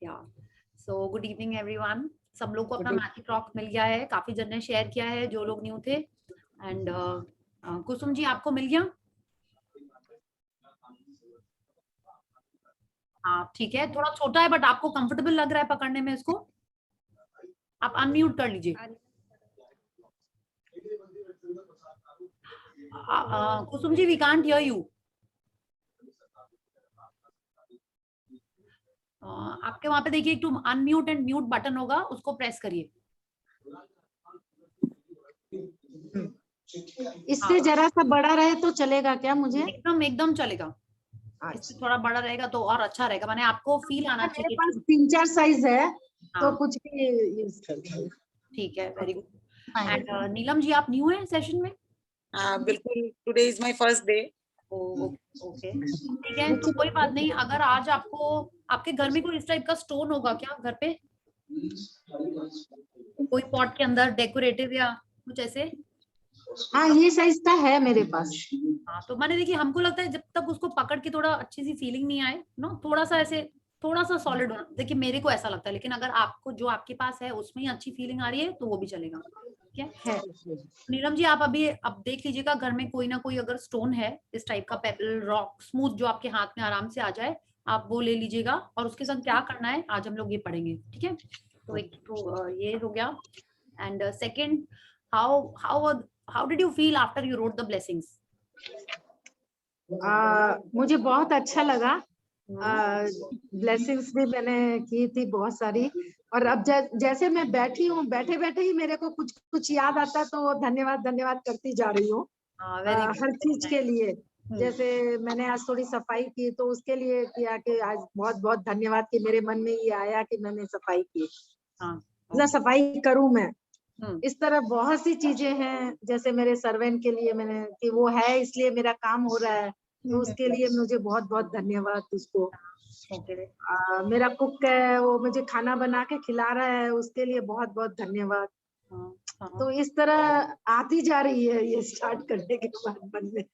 या so good evening everyone. सब लोग को अपना Good मैजिक रॉक मिल गया है, काफी जन ने शेयर किया है जो लोग न्यू थे। एंड कुसुम जी आपको मिल गया? हाँ ठीक है, थोड़ा छोटा है बट आपको कंफर्टेबल लग रहा है पकड़ने में इसको? आप अनम्यूट कर लीजिए। Kusum ji we can't hear you. आपके वहां पे देखिए एक to unmute and mute button होगा, उसको प्रेस करिए। इससे जरा सा बड़ा रहे तो चलेगा क्या मुझे? एकदम एकदम चलेगा। इससे थोड़ा बड़ा रहेगा तो और अच्छा रहेगा, माने आपको फील आना मेरे चाहिए। पास 3-4 साइज है तो हाँ कुछ भी यूज कर। ठीक है, very good. And Neelam ji आप न्यू है सेशन में? बिल्कुल, today is my first day. Okay ठीक है, तो कोई बात नहीं। अगर आज आपको आपके घर में कोई इस टाइप का स्टोन होगा क्या घर पे, कोई पॉट के अंदर डेकोरेटिव या कुछ ऐसे? हाँ ये साइज का है मेरे पास। हाँ तो मैंने देखिए, हमको लगता है जब तक उसको पकड़ के थोड़ा अच्छी सी फीलिंग नहीं आए नो, थोड़ा सा ऐसे थोड़ा सा सॉलिड होना, देखिए मेरे को ऐसा लगता है। लेकिन अगर आपको जो आपके पास है उसमें ही अच्छी फीलिंग आ रही है तो वो भी चलेगा। ठीक है नीलम जी, आप अभी अब देख लीजिएगा घर में कोई ना कोई अगर स्टोन है इस टाइप का, पेबल रॉक स्मूथ, जो आपके हाथ में आराम से आ जाए, आप वो ले लीजिएगा। और उसके साथ क्या करना है आज हम लोग ये पढ़ेंगे। ठीक है, तो एक तो ये हो गया। And second, how how how did you feel after you wrote the blessings? मुझे बहुत अच्छा लगा। ब्लेसिंग्स भी मैंने की थी बहुत सारी। और अब जैसे मैं बैठी हूँ, बैठे बैठे ही मेरे को कुछ कुछ याद आता तो धन्यवाद धन्यवाद करती जा रही हूँ हर चीज के लिए। जैसे मैंने आज थोड़ी सफाई की तो उसके लिए किया कि आज बहुत बहुत धन्यवाद कि मेरे मन में ये आया कि मैंने सफाई की। ना सफाई करूं मैं। इस तरह बहुत सी चीजें हैं। जैसे मेरे सर्वेंट के लिए मैंने कि वो है इसलिए मेरा काम हो रहा है, तो उसके लिए मुझे बहुत बहुत धन्यवाद उसको। मेरा कुक है, वो मुझे खाना बना के खिला रहा है, उसके लिए बहुत बहुत धन्यवाद। तो इस तरह आती जा रही है ये स्टार्ट करने के बाद मन में।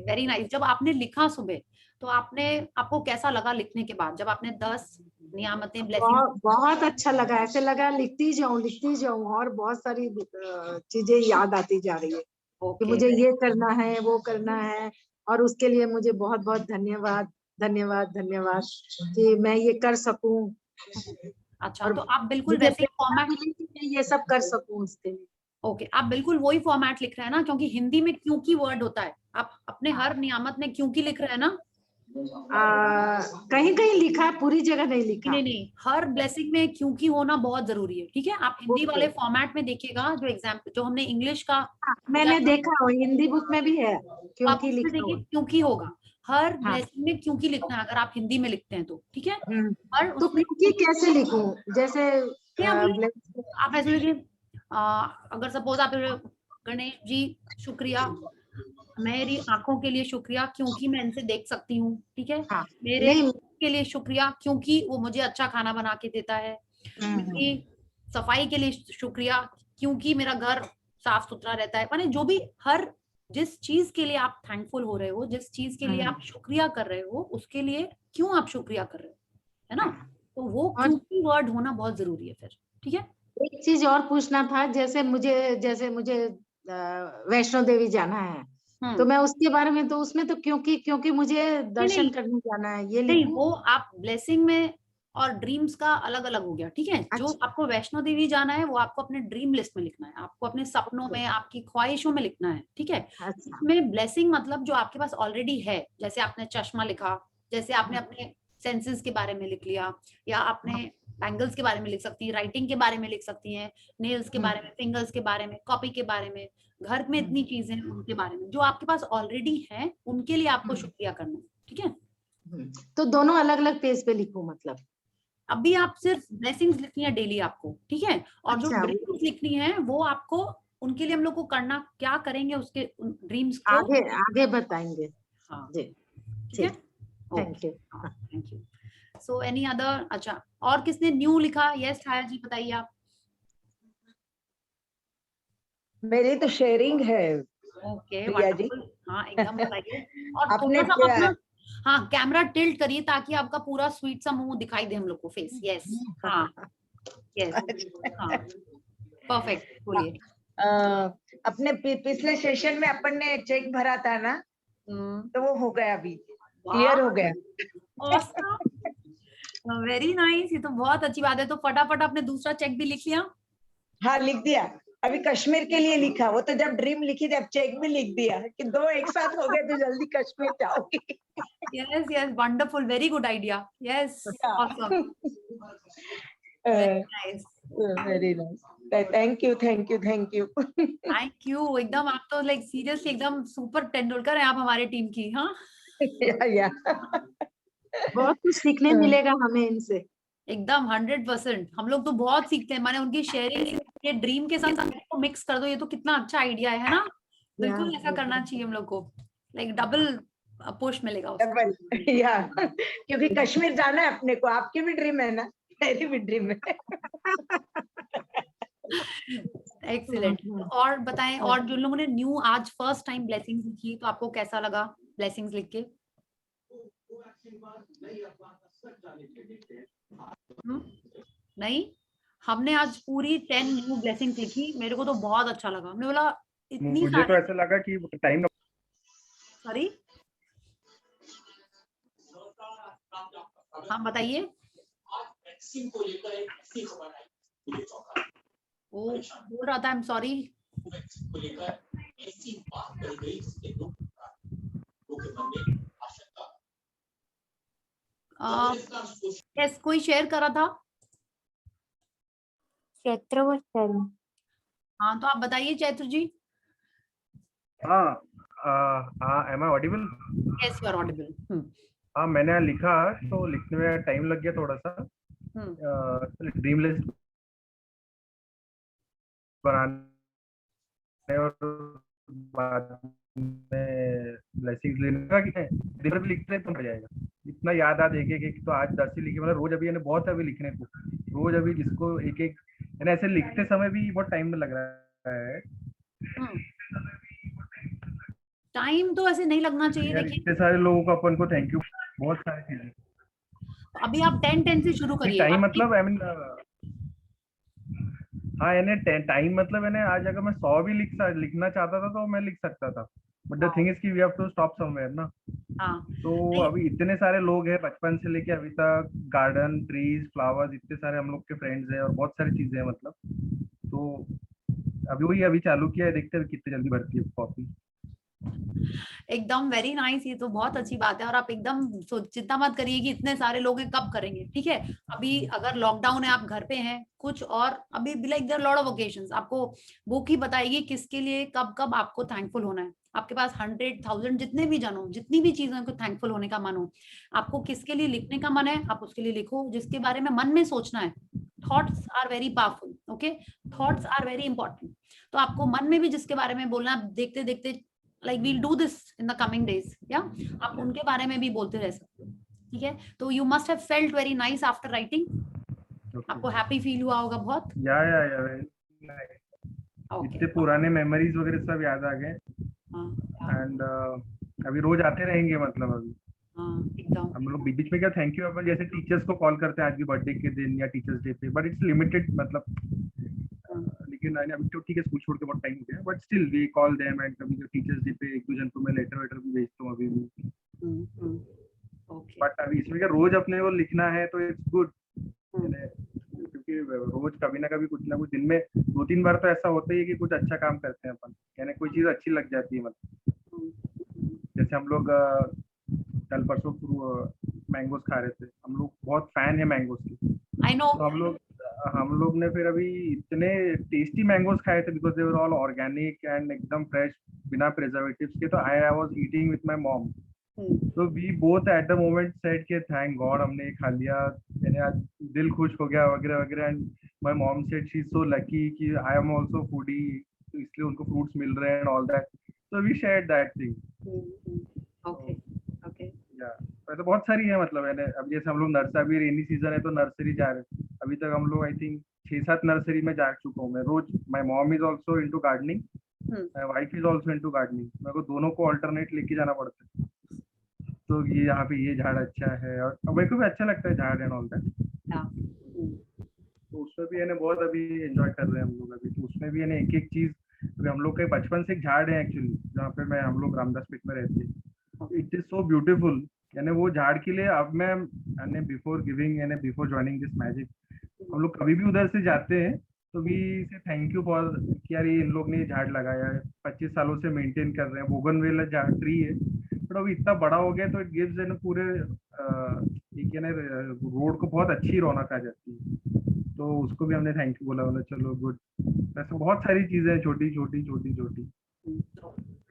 Very nice. जब आपने लिखा सुबह तो आपको कैसा लगा लिखने के बाद, जब आपने 10 नियामतें ब्लेसिंग? बहुत अच्छा लगा, ऐसे लगा लिखती जाऊं और बहुत सारी चीजें याद आती जा रही है कि मुझे ये करना है वो करना है। और उसके लिए मुझे बहुत बहुत धन्यवाद धन्यवाद धन्यवाद कि मैं ये कर सकूं। अच्छा, तो आप बिल्कुल वैसे ही फॉर्मेट ये सब कर सकूं उसके लिए। ओके, आप बिल्कुल वही फॉर्मेट लिख रहे हैं ना, क्योंकि हिंदी में क्योंकि वर्ड होता है। आप अपने हर नियामत में क्योंकि लिख रहे हैं ना? कहीं कहीं लिखा, पूरी जगह नहीं लिखा। नहीं, हर ब्लेसिंग में क्योंकि होना बहुत जरूरी है। ठीक है, आप हिंदी वाले फॉर्मेट में देखिएगा, जो एग्जाम्पल जो हमने इंग्लिश का मैंने देखा हिंदी बुक में भी है क्योंकि लिखा देखिए क्योंकि होगा। हर ब्लेसिंग में क्योंकि लिखना है अगर आप हिंदी में लिखते हैं तो। ठीक है, और तो क्योंकि कैसे लिखूं? जैसे आप ऐसे लिखिए, अगर सपोज आप गणेश जी शुक्रिया, मेरी आंखों के लिए शुक्रिया क्योंकि मैं इनसे देख सकती हूँ। ठीक है, मेरे के लिए शुक्रिया क्योंकि वो मुझे अच्छा खाना बना के देता है। मेरी सफाई के लिए शुक्रिया क्योंकि मेरा घर साफ सुथरा रहता है। माने जो भी हर जिस चीज के लिए आप थैंकफुल हो रहे हो, जिस चीज के लिए आप शुक्रिया कर रहे हो, उसके लिए क्यों आप शुक्रिया कर रहे हो, है ना? तो वो क्योंकि वर्ड होना बहुत जरूरी है फिर। ठीक है, एक चीज और पूछना था। जैसे मुझे वैष्णो देवी जाना है तो मैं उसके बारे में, तो उसमें तो क्योंकि मुझे दर्शन करने जाना है ये नहीं, लिखूं? वो आप ब्लेसिंग में और ड्रीम्स का अलग अलग हो गया। ठीक है, जो आपको वैष्णो देवी जाना है वो आपको अपने ड्रीम लिस्ट में लिखना है, आपको अपने सपनों में, आपकी ख्वाहिशों में लिखना है। ठीक है, इसमें ब्लेसिंग मतलब जो आपके पास ऑलरेडी है, जैसे आपने चश्मा लिखा, जैसे आपने अपने सेंसेस के बारे में लिख लिया, या आपने बैंगल्स के बारे में लिख सकती हैं, राइटिंग के बारे में लिख सकती हैं, नेल्स के बारे में, फिंगर्स के बारे में, कॉपी के बारे में, घर में इतनी चीजें उनके बारे में, जो आपके पास ऑलरेडी है उनके लिए आपको शुक्रिया करना है। ठीक है, तो दोनों अलग अलग पेज पे लिखूं मतलब? अभी आप सिर्फ ब्लेसिंग्स लिखनी है डेली आपको। ठीक है, और जो ड्रीम्स लिखनी है वो आपको, उनके लिए हम लोग को करना क्या करेंगे, उसके ड्रीम्स को आगे बताएंगे। हाँ जी ठीक है, thank you thank you. So any other? अच्छा, और किसने न्यू लिखा? यस छाया जी बताइए आप। मेरी तो शेयरिंग है ओके प्रिया जी। वंडरफुल, हाँ एकदम बताइए। और अपने थोड़ा सा अपना हाँ, कैमरा टिल्ट करिए ताकि आपका पूरा स्वीट सा मुंह दिखाई दे हम लोग को, फेस। यस, हाँ, यस, हाँ, परफेक्ट, बोलिए। अपने पिछले सेशन में अपन ने चेक भरा था ना, तो वो हो गया, अभी क्लियर हो गया। वेरी नाइस, ये तो बहुत अच्छी बात है। तो फटाफट आपने दूसरा चेक भी लिख लिया? हाँ, लिख दिया। अभी कश्मीर के लिए लिखा, वो तो जब ड्रीम लिखी जब चेक भी लिख दिया कि 2 एक साथ हो गए तो जल्दी कश्मीर जाओगी। Yes, yes, wonderful, very good idea. Yes, awesome, very nice, very nice, thank you, thank you, thank you. Thank you. एकदम आप तो लाइक सीरियसली एकदम सुपर तेंदुलकर है आप हमारे टीम की। हाँ, या बहुत कुछ सीखने मिलेगा हमें इनसे। एकदम 100%। हम लोग तो बहुत सीखते हैं, मैंने उनकी शेयरिंग के ड्रीम के साथ मिक्स कर दो, ये तो कितना अच्छा आइडिया है ना। बिल्कुल ऐसा करना चाहिए हम लोग को, लाइक डबल पुश मिलेगा उसको। डबल, या क्योंकि कश्मीर जाना है अपने को। आपकी भी ड्रीम है ना, मेरी भी ड्रीम है। एक्सीलेंट। और बताएं, और जो लोगों ने न्यू आज फर्स्ट टाइम ब्लेसिंग्स लिखी, तो आपको कैसा लगा ब्लेसिंग्स लिख के? नहीं, हमने आज पूरी 10 न्यू ब्लेसिंग्स लिखी, मेरे को तो बहुत अच्छा लगा। हमने बोला इतनी मुझे तो ऐसा लगा कि टाइम, सॉरी, हाँ बताइए। वो बोल रहा था, आई एम सॉरी। यस, कोई शेयर करा था? हाँ, तो आप बताइए Chaitra ji. Am I audible? Yes, you are audible. हाँ, मैंने लिखा, तो लिखने में टाइम लग गया थोड़ा सा। ड्रीम लिस्ट बनाने और बाद में ब्लेसिंग्स लेने का, दिन भी लिखते तो हो जाएगा। इतना याद एक एक तो आज 10 ही लिखे, मतलब रोज अभी बहुत अभी लिखने को, रोज अभी जिसको एक एक ऐसे लिखते समय भी बहुत टाइम लग रहा है। टाइम तो ऐसे नहीं लगना चाहिए। देखिए, इतने सारे लोगों को अपन को थैंक यू, बहुत सारी चीजें। अभी आप 10 से शुरू करिए। टाइम मतलब आई मीन, हाँ, यानी टाइम मतलब यानी आज अगर मैं 100 भी लिखना चाहता था तो मैं लिख सकता था, बट द थिंग इज कि we have to stop somewhere ना। हाँ, तो अभी इतने सारे लोग हैं, बचपन से लेके अभी तक, गार्डन, ट्रीज, फ्लावर्स, इतने सारे हम लोग के फ्रेंड्स हैं और बहुत सारी चीजें हैं मतलब। तो अभी चालू किया है, देखते हैं कितनी जल्दी बढ़ती है कॉपी। एकदम वेरी नाइस, ये तो बहुत अच्छी बात है। और आप एकदम चिंता मत करिए कि इतने सारे लोग हैं कब करेंगे, ठीक है। अभी अगर लॉकडाउन है, आप घर पे हैं कुछ, और अभी like there lot of occasions, आपको बुक ही बताएगी किसके लिए कब कब आपको थैंकफुल होना है। आपके पास 100,000 जितने भी जन हो, जितनी भी चीजों को थैंकफुल होने का मन हो, आपको किसके लिए लिखने का मन है, आप उसके लिए लिखो। जिसके बारे में मन में सोचना है, thoughts are very powerful, okay, thoughts are very important. तो आपको मन में भी जिसके बारे में बोलना, देखते देखते, like we'll do this in the coming days, yeah, आप उनके बारे में भी बोलते रह सकते हो, ठीक है। तो you must have felt very nice after writing, आपको हैप्पी फील हुआ होगा बहुत। या इतने पुराने मेमोरीज वगैरह सब याद आ गए। एंड अभी रोज आते रहेंगे, मतलब अभी एकदम। हम लोग बीच में क्या थैंक यू अपन जैसे टीचर्स को कॉल करते हैं आज भी बर्थडे के दिन या टीचर्स डे पे, बट इट्स लिमिटेड मतलब। लेकिन अभी तो ठीक है, स्कूल छोड़ के बहुत टाइम हो गया, but still we call them. And कभी टीचर्स डे पे एक दो जन को मैं लेटर वेटर भी भेजता हूँ अभी भी। बट अभी इसमें क्या रोज अपने को लिखना है तो इट्स गुड, क्योंकि रोज कभी ना कभी कुछ ना कुछ, दिन में 2-3 बार तो ऐसा होता ही है कि कुछ अच्छा काम करते हैं अपन, यानी कोई चीज अच्छी लग जाती है। मतलब जैसे हम लोग कल परसों मैंगोस खा रहे थे, हम लोग बहुत फैन है मैंगोस के। I know. तो हम लोग ने फिर अभी इतने टेस्टी मैंगोस खाए थे, because they were all organic and एकदम फ्रेश, बिना प्रिजर्वेटिव्स के। तो I was eating with my mom, तो we both at the moment said के थैंक गॉड हमने ये खा लिया, यानी आज दिल खुश हो गया वगैरह वगैरह। And my mom said she is so lucky कि आई एम आल्सो फूडी, तो इसलिए उनको फ्रूट्स मिल रहे हैं and all that. So we shared that thing. Okay, okay, या तो बहुत सारी है, मतलब यानी अब जैसे हम लोग नर्सरी, रेनी सीजन है तो नर्सरी जा रहे हैं। अभी तक हम लोग आई थिंक 6-7 नर्सरी में जा चुका हूँ मैं रोज। My mom is also into gardening, my wife is also into gardening. मेरे को दोनों को अल्टरनेट लेके जाना पड़ता है। तो ये यहाँ पे ये झाड़ अच्छा है, और मेरे को भी अच्छा लगता है झाड़ एंड ऑल दैट। तो उसमें भी बहुत अभी एंजॉय कर रहे हैं हम लोग अभी। तो उसमें भी एक एक चीज, अभी हम लोग के बचपन से एक झाड़ है एक्चुअली जहाँ पे हम लोग रामदास पीठ में रहते हैं। इट इज सो ब्यूटीफुल, वो झाड़ के लिए अब मैं before giving before joining this magic, हम लोग कभी भी उधर से जाते हैं तो वी से थैंक यू फॉर कि यार ये इन लोग ने झाड़ लगाया है, 25 सालों से मेंटेन कर रहे हैं। बोगनवेल झाड़ ट्री है, बट अभी इतना बड़ा हो गया तो इट गिव्स पूरे रोड को बहुत अच्छी रौनक आ जाती है। तो उसको भी हमने थैंक यू बोला, बोला चलो गुड। वैसे बहुत सारी चीजें हैं, छोटी छोटी छोटी छोटी।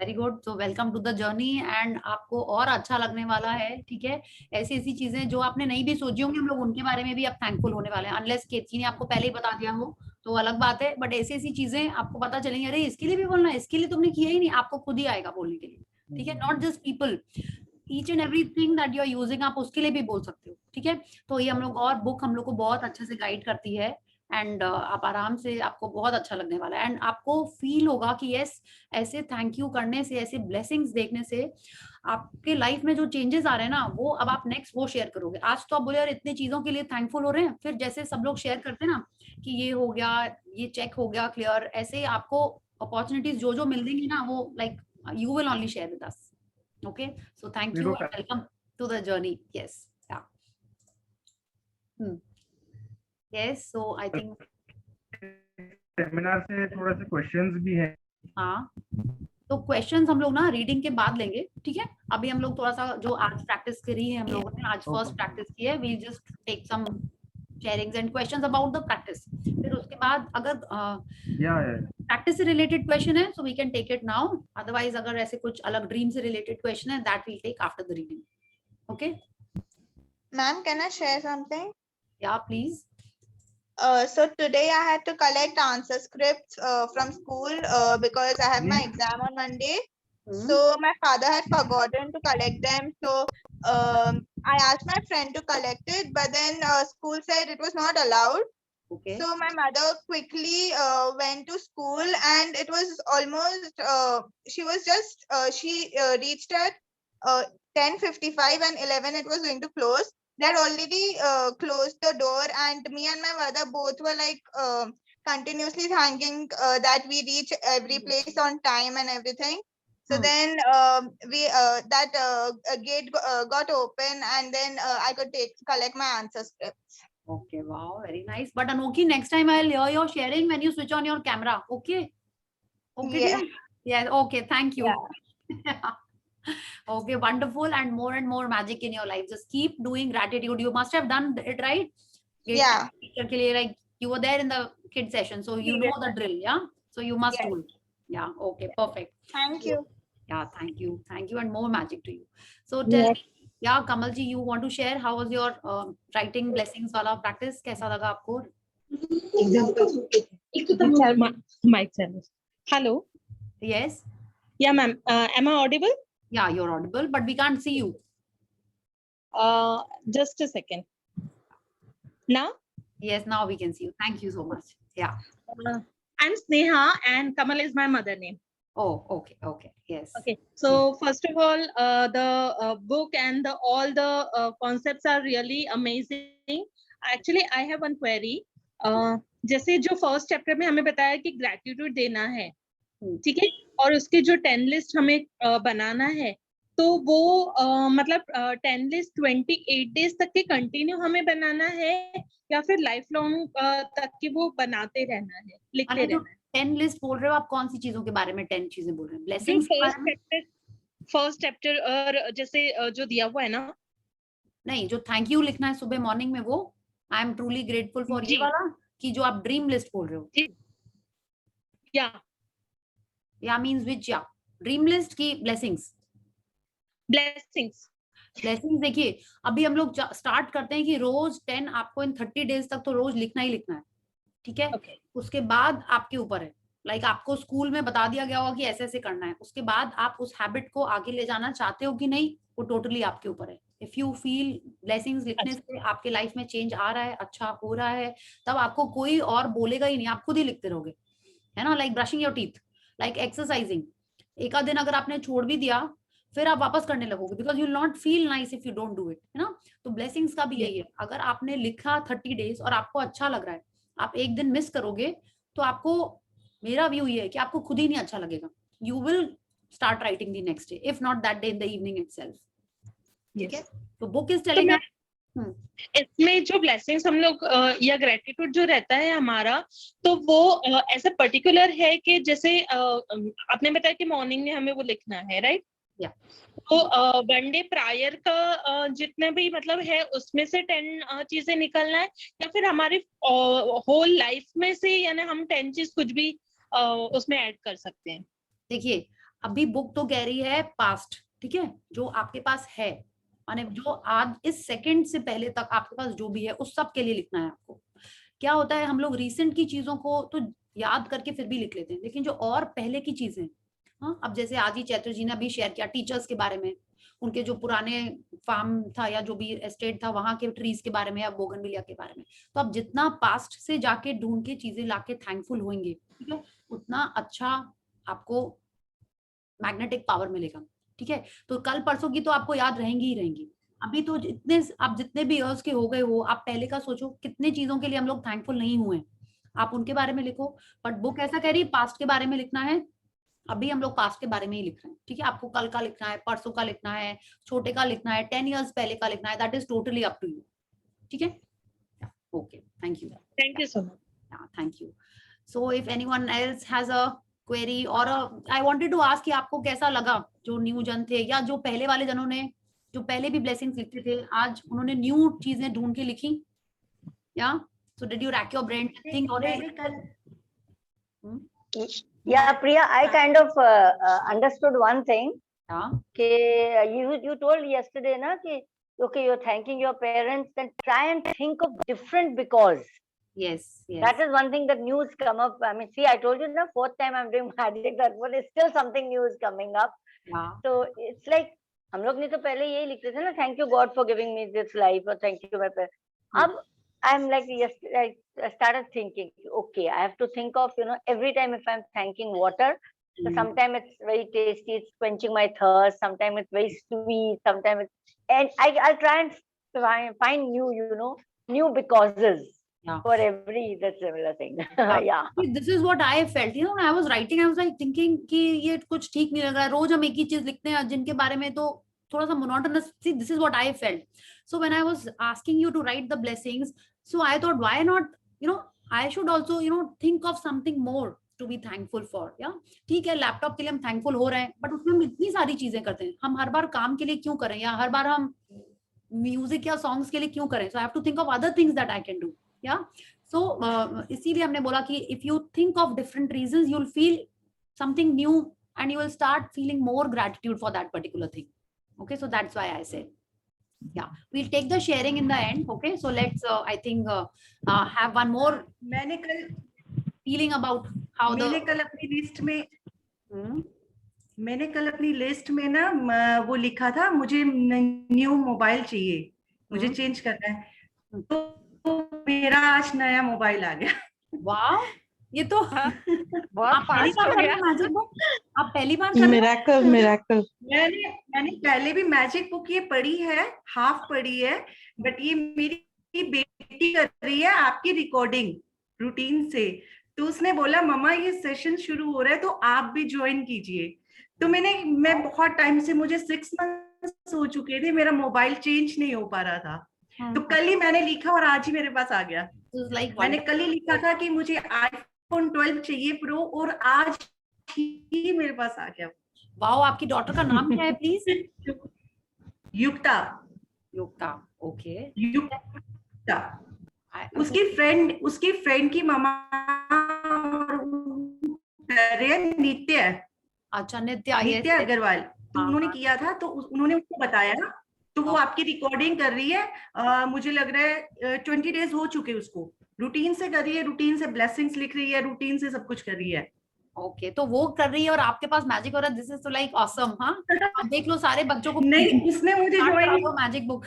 Very good. So welcome to the journey, and आपको और अच्छा लगने वाला है, ठीक है। ऐसी ऐसी चीजें जो आपने नहीं भी सोची होंगी, हम लोग उनके बारे में भी अब थैंकफुल होने वाले हैं। अनलेस केतकी ने आपको पहले ही बता दिया हो तो अलग बात है, बट ऐसी ऐसी चीजें आपको पता चलेंगी, अरे इसके लिए भी बोलना है, इसके लिए तुमने किया ही नहीं, आपको खुद ही आएगा बोलने के लिए, ठीक है। Not just people, each and everything that you are using आप उसके लिए भी बोल सकते हो, ठीक है। तो ये हम लोग, और बुक हम लोग को बहुत अच्छे से गाइड करती है, एंड आप आराम से, आपको बहुत अच्छा लगने वाला है, एंड आपको फील होगा कि यस, ऐसे थैंक यू करने से, ऐसे ब्लेसिंग्स देखने से आपके लाइफ में जो चेंजेस आ रहे हैं ना, वो अब आप नेक्स्ट वो शेयर करोगे। आज तो आप बोले यार इतनी चीजों के लिए थैंकफुल हो रहे हैं, फिर जैसे सब लोग शेयर करते हैं ना कि ये हो गया, ये चेक हो गया क्लियर, ऐसे आपको अपॉर्चुनिटीज जो जो मिल देंगी ना, वो like you will only share with us. Okay, so thank you, welcome to the journey. Yes, yes, so I think seminar से थोड़ा से क्वेश्चंस भी हैं। हाँ, तो क्वेश्चंस हम लोग ना रीडिंग के बाद लेंगे, ठीक है। अभी हम लोग थोड़ा सा जो आज प्रैक्टिस करी है हम लोगों ने, आज फर्स्ट प्रैक्टिस की है, we just take some sharings and questions about the practice. फिर उसके बाद अगर प्रैक्टिस से रिलेटेड क्वेश्चन है, so we can take it now. Otherwise अगर ऐसे कुछ अलग ड्रीम से रिलेटेड क्वेश्चन है, that will take after the reading. Okay ma'am, can I share something? Yeah please. So today I had to collect answer scripts from school because I have my exam on Monday. So my father had forgotten to collect them. So I asked my friend to collect it, but then school said it was not allowed. Okay. So my mother quickly went to school, and it was almost she reached at 10:55 and 11 it was going to close. They had already closed the door, and me and my mother both were like continuously thanking that we reach every place on time and everything. So then that gate got open, and then I could collect my answer scripts. Okay, wow, very nice. But Anokhi, next time I'll hear your sharing when you switch on your camera. Okay. Okay. Yeah. Yeah. Okay. Thank you. Yeah. Okay, wonderful, and more magic in your life. Just keep doing gratitude. You must have done it, right? Yeah. Like you were there in the kid session, so you know the drill, yeah? So you must do it. Yeah, okay, perfect. Thank you. Yeah, thank you, and more magic to you. So tell me, yeah, Kamal ji, you want to share how was your writing blessings wala practice? कैसा लगा आपको? Mic challenge. Hello. Yes. Yeah, ma'am. Am I audible? Yeah, you're audible, but we can't see you. Just a second. Now? Yes, now we can see you. Thank you so much. Yeah. I'm Sneha, and Kamal is my mother name. Oh, okay, okay, yes. Okay. So first of all, the book and all the concepts are really amazing. Actually, I have one query. जैसे जो first chapter में हमें बताया कि gratitude देना है, ठीक है, और उसके जो 10 लिस्ट हमें बनाना है, तो वो मतलब 10 लिस्ट 28 डेज तक के कंटिन्यू हमें बनाना है, या फिर लाइफ लॉन्ग तक के वो बनाते रहना है, लिखते रहना है? 10 लिस्ट बोल रहे हो आप, कौन सी चीजों के बारे में 10 चीजें बोल रहे हैं? ब्लेसिंग्स के बारे में? फर्स्ट चैप्टर और जैसे जो दिया हुआ है ना, नहीं, जो थैंक यू लिखना है सुबह मॉर्निंग में, वो I am truly grateful for ये वाला, कि जो आप ड्रीम लिस्ट बोल रहे हो? या मींस व्हिच? या ड्रीम लिस्ट की ब्लेसिंग्स? ब्लेसिंग्स देखिए, अभी हम लोग स्टार्ट करते हैं कि रोज 10 आपको इन 30 डेज तक तो रोज लिखना ही लिखना है, ठीक है? उसके बाद आपके ऊपर है, लाइक आपको स्कूल में बता दिया गया होगा कि ऐसे ऐसे करना है, उसके बाद आप उस हैबिट को आगे ले जाना चाहते हो कि नहीं, वो टोटली आपके ऊपर है। इफ यू फील ब्लेसिंग्स लिखने से आपके लाइफ में चेंज आ रहा है, अच्छा हो रहा है, तब आपको कोई और बोलेगा ही नहीं, आप खुद ही लिखते रहोगे, है ना? Like brushing your teeth, like exercising. एक आध दिन अगर आपने छोड़ भी दिया, फिर आप वापस करने लगोगे, because you will not feel nice if you don't do it, है ना। तो ब्लेसिंग्स का भी यही है, अगर आपने लिखा 30 डेज और आपको अच्छा लग रहा है, आप एक दिन मिस करोगे तो आपको, मेरा व्यू ये है कि आपको खुद ही नहीं अच्छा लगेगा, you will start writing the next day, if not that day in the evening itself, ठीक है। तो बुक इज टेलिंग इसमें जो ब्लेसिंग्स हम लोग या ग्रेटिट्यूड जो रहता है हमारा, तो वो ऐसा पर्टिकुलर है कि जैसे आपने बताया कि मॉर्निंग में हमें वो लिखना है, राइट? या तो 1 डे प्रायर का जितने भी मतलब है उसमें से 10 चीजें निकलना है, या फिर हमारी होल लाइफ में से यानी हम 10 चीज कुछ भी उसमें ऐड कर सकते हैं? देखिए, अभी बुक तो कह रही है पास्ट, ठीक है, जो आपके पास है, माने जो आज इस सेकंड से पहले तक आपके पास जो भी है उस सब के लिए लिखना है आपको। क्या होता है, हम लोग रिसेंट की चीजों को तो याद करके फिर भी लिख लेते हैं, लेकिन जो और पहले की चीजें, हाँ, अब जैसे आज ही चैत्र जी ने अभी शेयर किया टीचर्स के बारे में, उनके जो पुराने फार्म था या जो भी एस्टेट था वहां के ट्रीज के बारे में या बोगनविलिया के बारे में, तो आप जितना पास्ट से जाके ढूंढ के चीजें लाके थैंकफुल होंगे, ठीक है, उतना अच्छा आपको मैग्नेटिक पावर मिलेगा, ठीक है। तो कल परसों की तो आपको याद रहेंगी ही रहेंगी, अभी तो इतने आप जितने भी ईयर्स के हो गए हो, आप पहले का सोचो कितने चीजों के लिए हम लोग थैंकफुल नहीं हुए, आप उनके बारे में लिखो। बट बुक ऐसा कह रही है पास्ट के बारे में लिखना है, अभी हम लोग पास्ट के बारे में ही लिख रहे हैं, ठीक है। आपको कल का लिखना है, परसों का लिखना है, छोटे का लिखना है, 10 ईयर्स पहले का लिखना है, that is totally up to you, ठीक है। Okay, thank you so much. Thank you. So if anyone else has a query और आई वांटेड टू आस्क कि आपको कैसा लगा, जो न्यू जन थे या जो पहले वाले जनों ने जो पहले भी ब्लेसिंग्स लिखते थे, आज उन्होंने न्यू चीजें ढूंढ के लिखी, yeah so did you rack your brain to think और Yeah, Priya, I kind of understood one thing. You told yesterday na ki okay, you're thanking your parents, then try and think of different because. Yes. That is one thing that news come up. I mean, see, I told you na, 4th time I'm doing magic, that but it's still something new is coming up. Yeah. So it's like हम लोग ने तो पहले यही लिखते थे ना, thank you God for giving me this life, or thank you my parents. अब I'm like, yesterday I started thinking, okay, I have to think of, every time if I'm thanking water, so sometimes it's very tasty, it's quenching my thirst, sometimes it's very sweet, sometimes it's, and I'll try and find new, new becauses for every that similar thing. Yeah. This is what I felt, when I was writing, I was like thinking कि ये कुछ ठीक नहीं लग रहा है, रोज हम एक ही चीज लिखते हैं जिनके बारे में तो थोड़ा सा monotonous. See, this is what I felt. So when I was asking you to write the blessings, so I thought, why not, I should also, think of something more to be thankful for. Yeah, ठीक है, laptop के लिए हम thankful हो रहे हैं, but उसमें हम इतनी सारी चीजें करते हैं, हम हर बार काम के लिए क्यों करें, या हर बार हम म्यूजिक या सॉन्ग्स के लिए क्यों करें? So I have to think of other things that I can do. Yeah, so इसीलिए हमने बोला कि if you think of different reasons, you'll feel something new and you will start feeling more gratitude for that particular thing. Okay, so that's why I said, yeah, we'll take the sharing in the end. Okay, so let's I think have one more मैंने कल feeling about how मैंने कल अपनी list में ना वो लिखा था, मुझे न्यू मोबाइल चाहिए, मुझे चेंज करना है, तो मेरा आज नया मोबाइल आ गया। वाह, ये तो बहुत फास्ट हो गया। मैजिक बुक आप पहली बार मिरेकल मैंने पहले भी मैजिक बुक ये पढ़ी है, हाफ पढ़ी है, बट ये मेरी बेटी कर रही है आपकी रिकॉर्डिंग रूटीन से, तो उसने बोला मम्मा ये सेशन शुरू हो रहा है तो आप भी ज्वाइन कीजिए। तो मैं बहुत टाइम से, मुझे 6 मंथ्स हो चुके थे, मेरा मोबाइल चेंज नहीं हो पा रहा था, तो कल ही मैंने लिखा और आज ही मेरे पास आ गया। मैंने कल ही लिखा था कि मुझे iPhone 12 चाहिए प्रो, और आज ही मेरे पास आ गया। वाओ, आपकी डॉटर का नाम क्या है प्लीज? युक्ता। ओके, युक्ता। उसकी फ्रेंड की मामा नित्य। अच्छा, नित्य अग्रवाल, तो उन्होंने किया था, तो उन्होंने उसको बताया, तो वो आपकी रिकॉर्डिंग कर रही है। मुझे लग रहा है 20 डेज हो चुके उसको, रूटीन से कर रही है, रूटीन से ब्लेसिंग्स लिख रही है, रूटीन से सब कुछ कर रही है। ओके, तो वो कर रही है और आपके पास मैजिक हो रहा है। दिस इज तो लाइक ऑसम। हाँ, आप देख लो सारे बच्चों को। नहीं, उसने मुझे join magic book.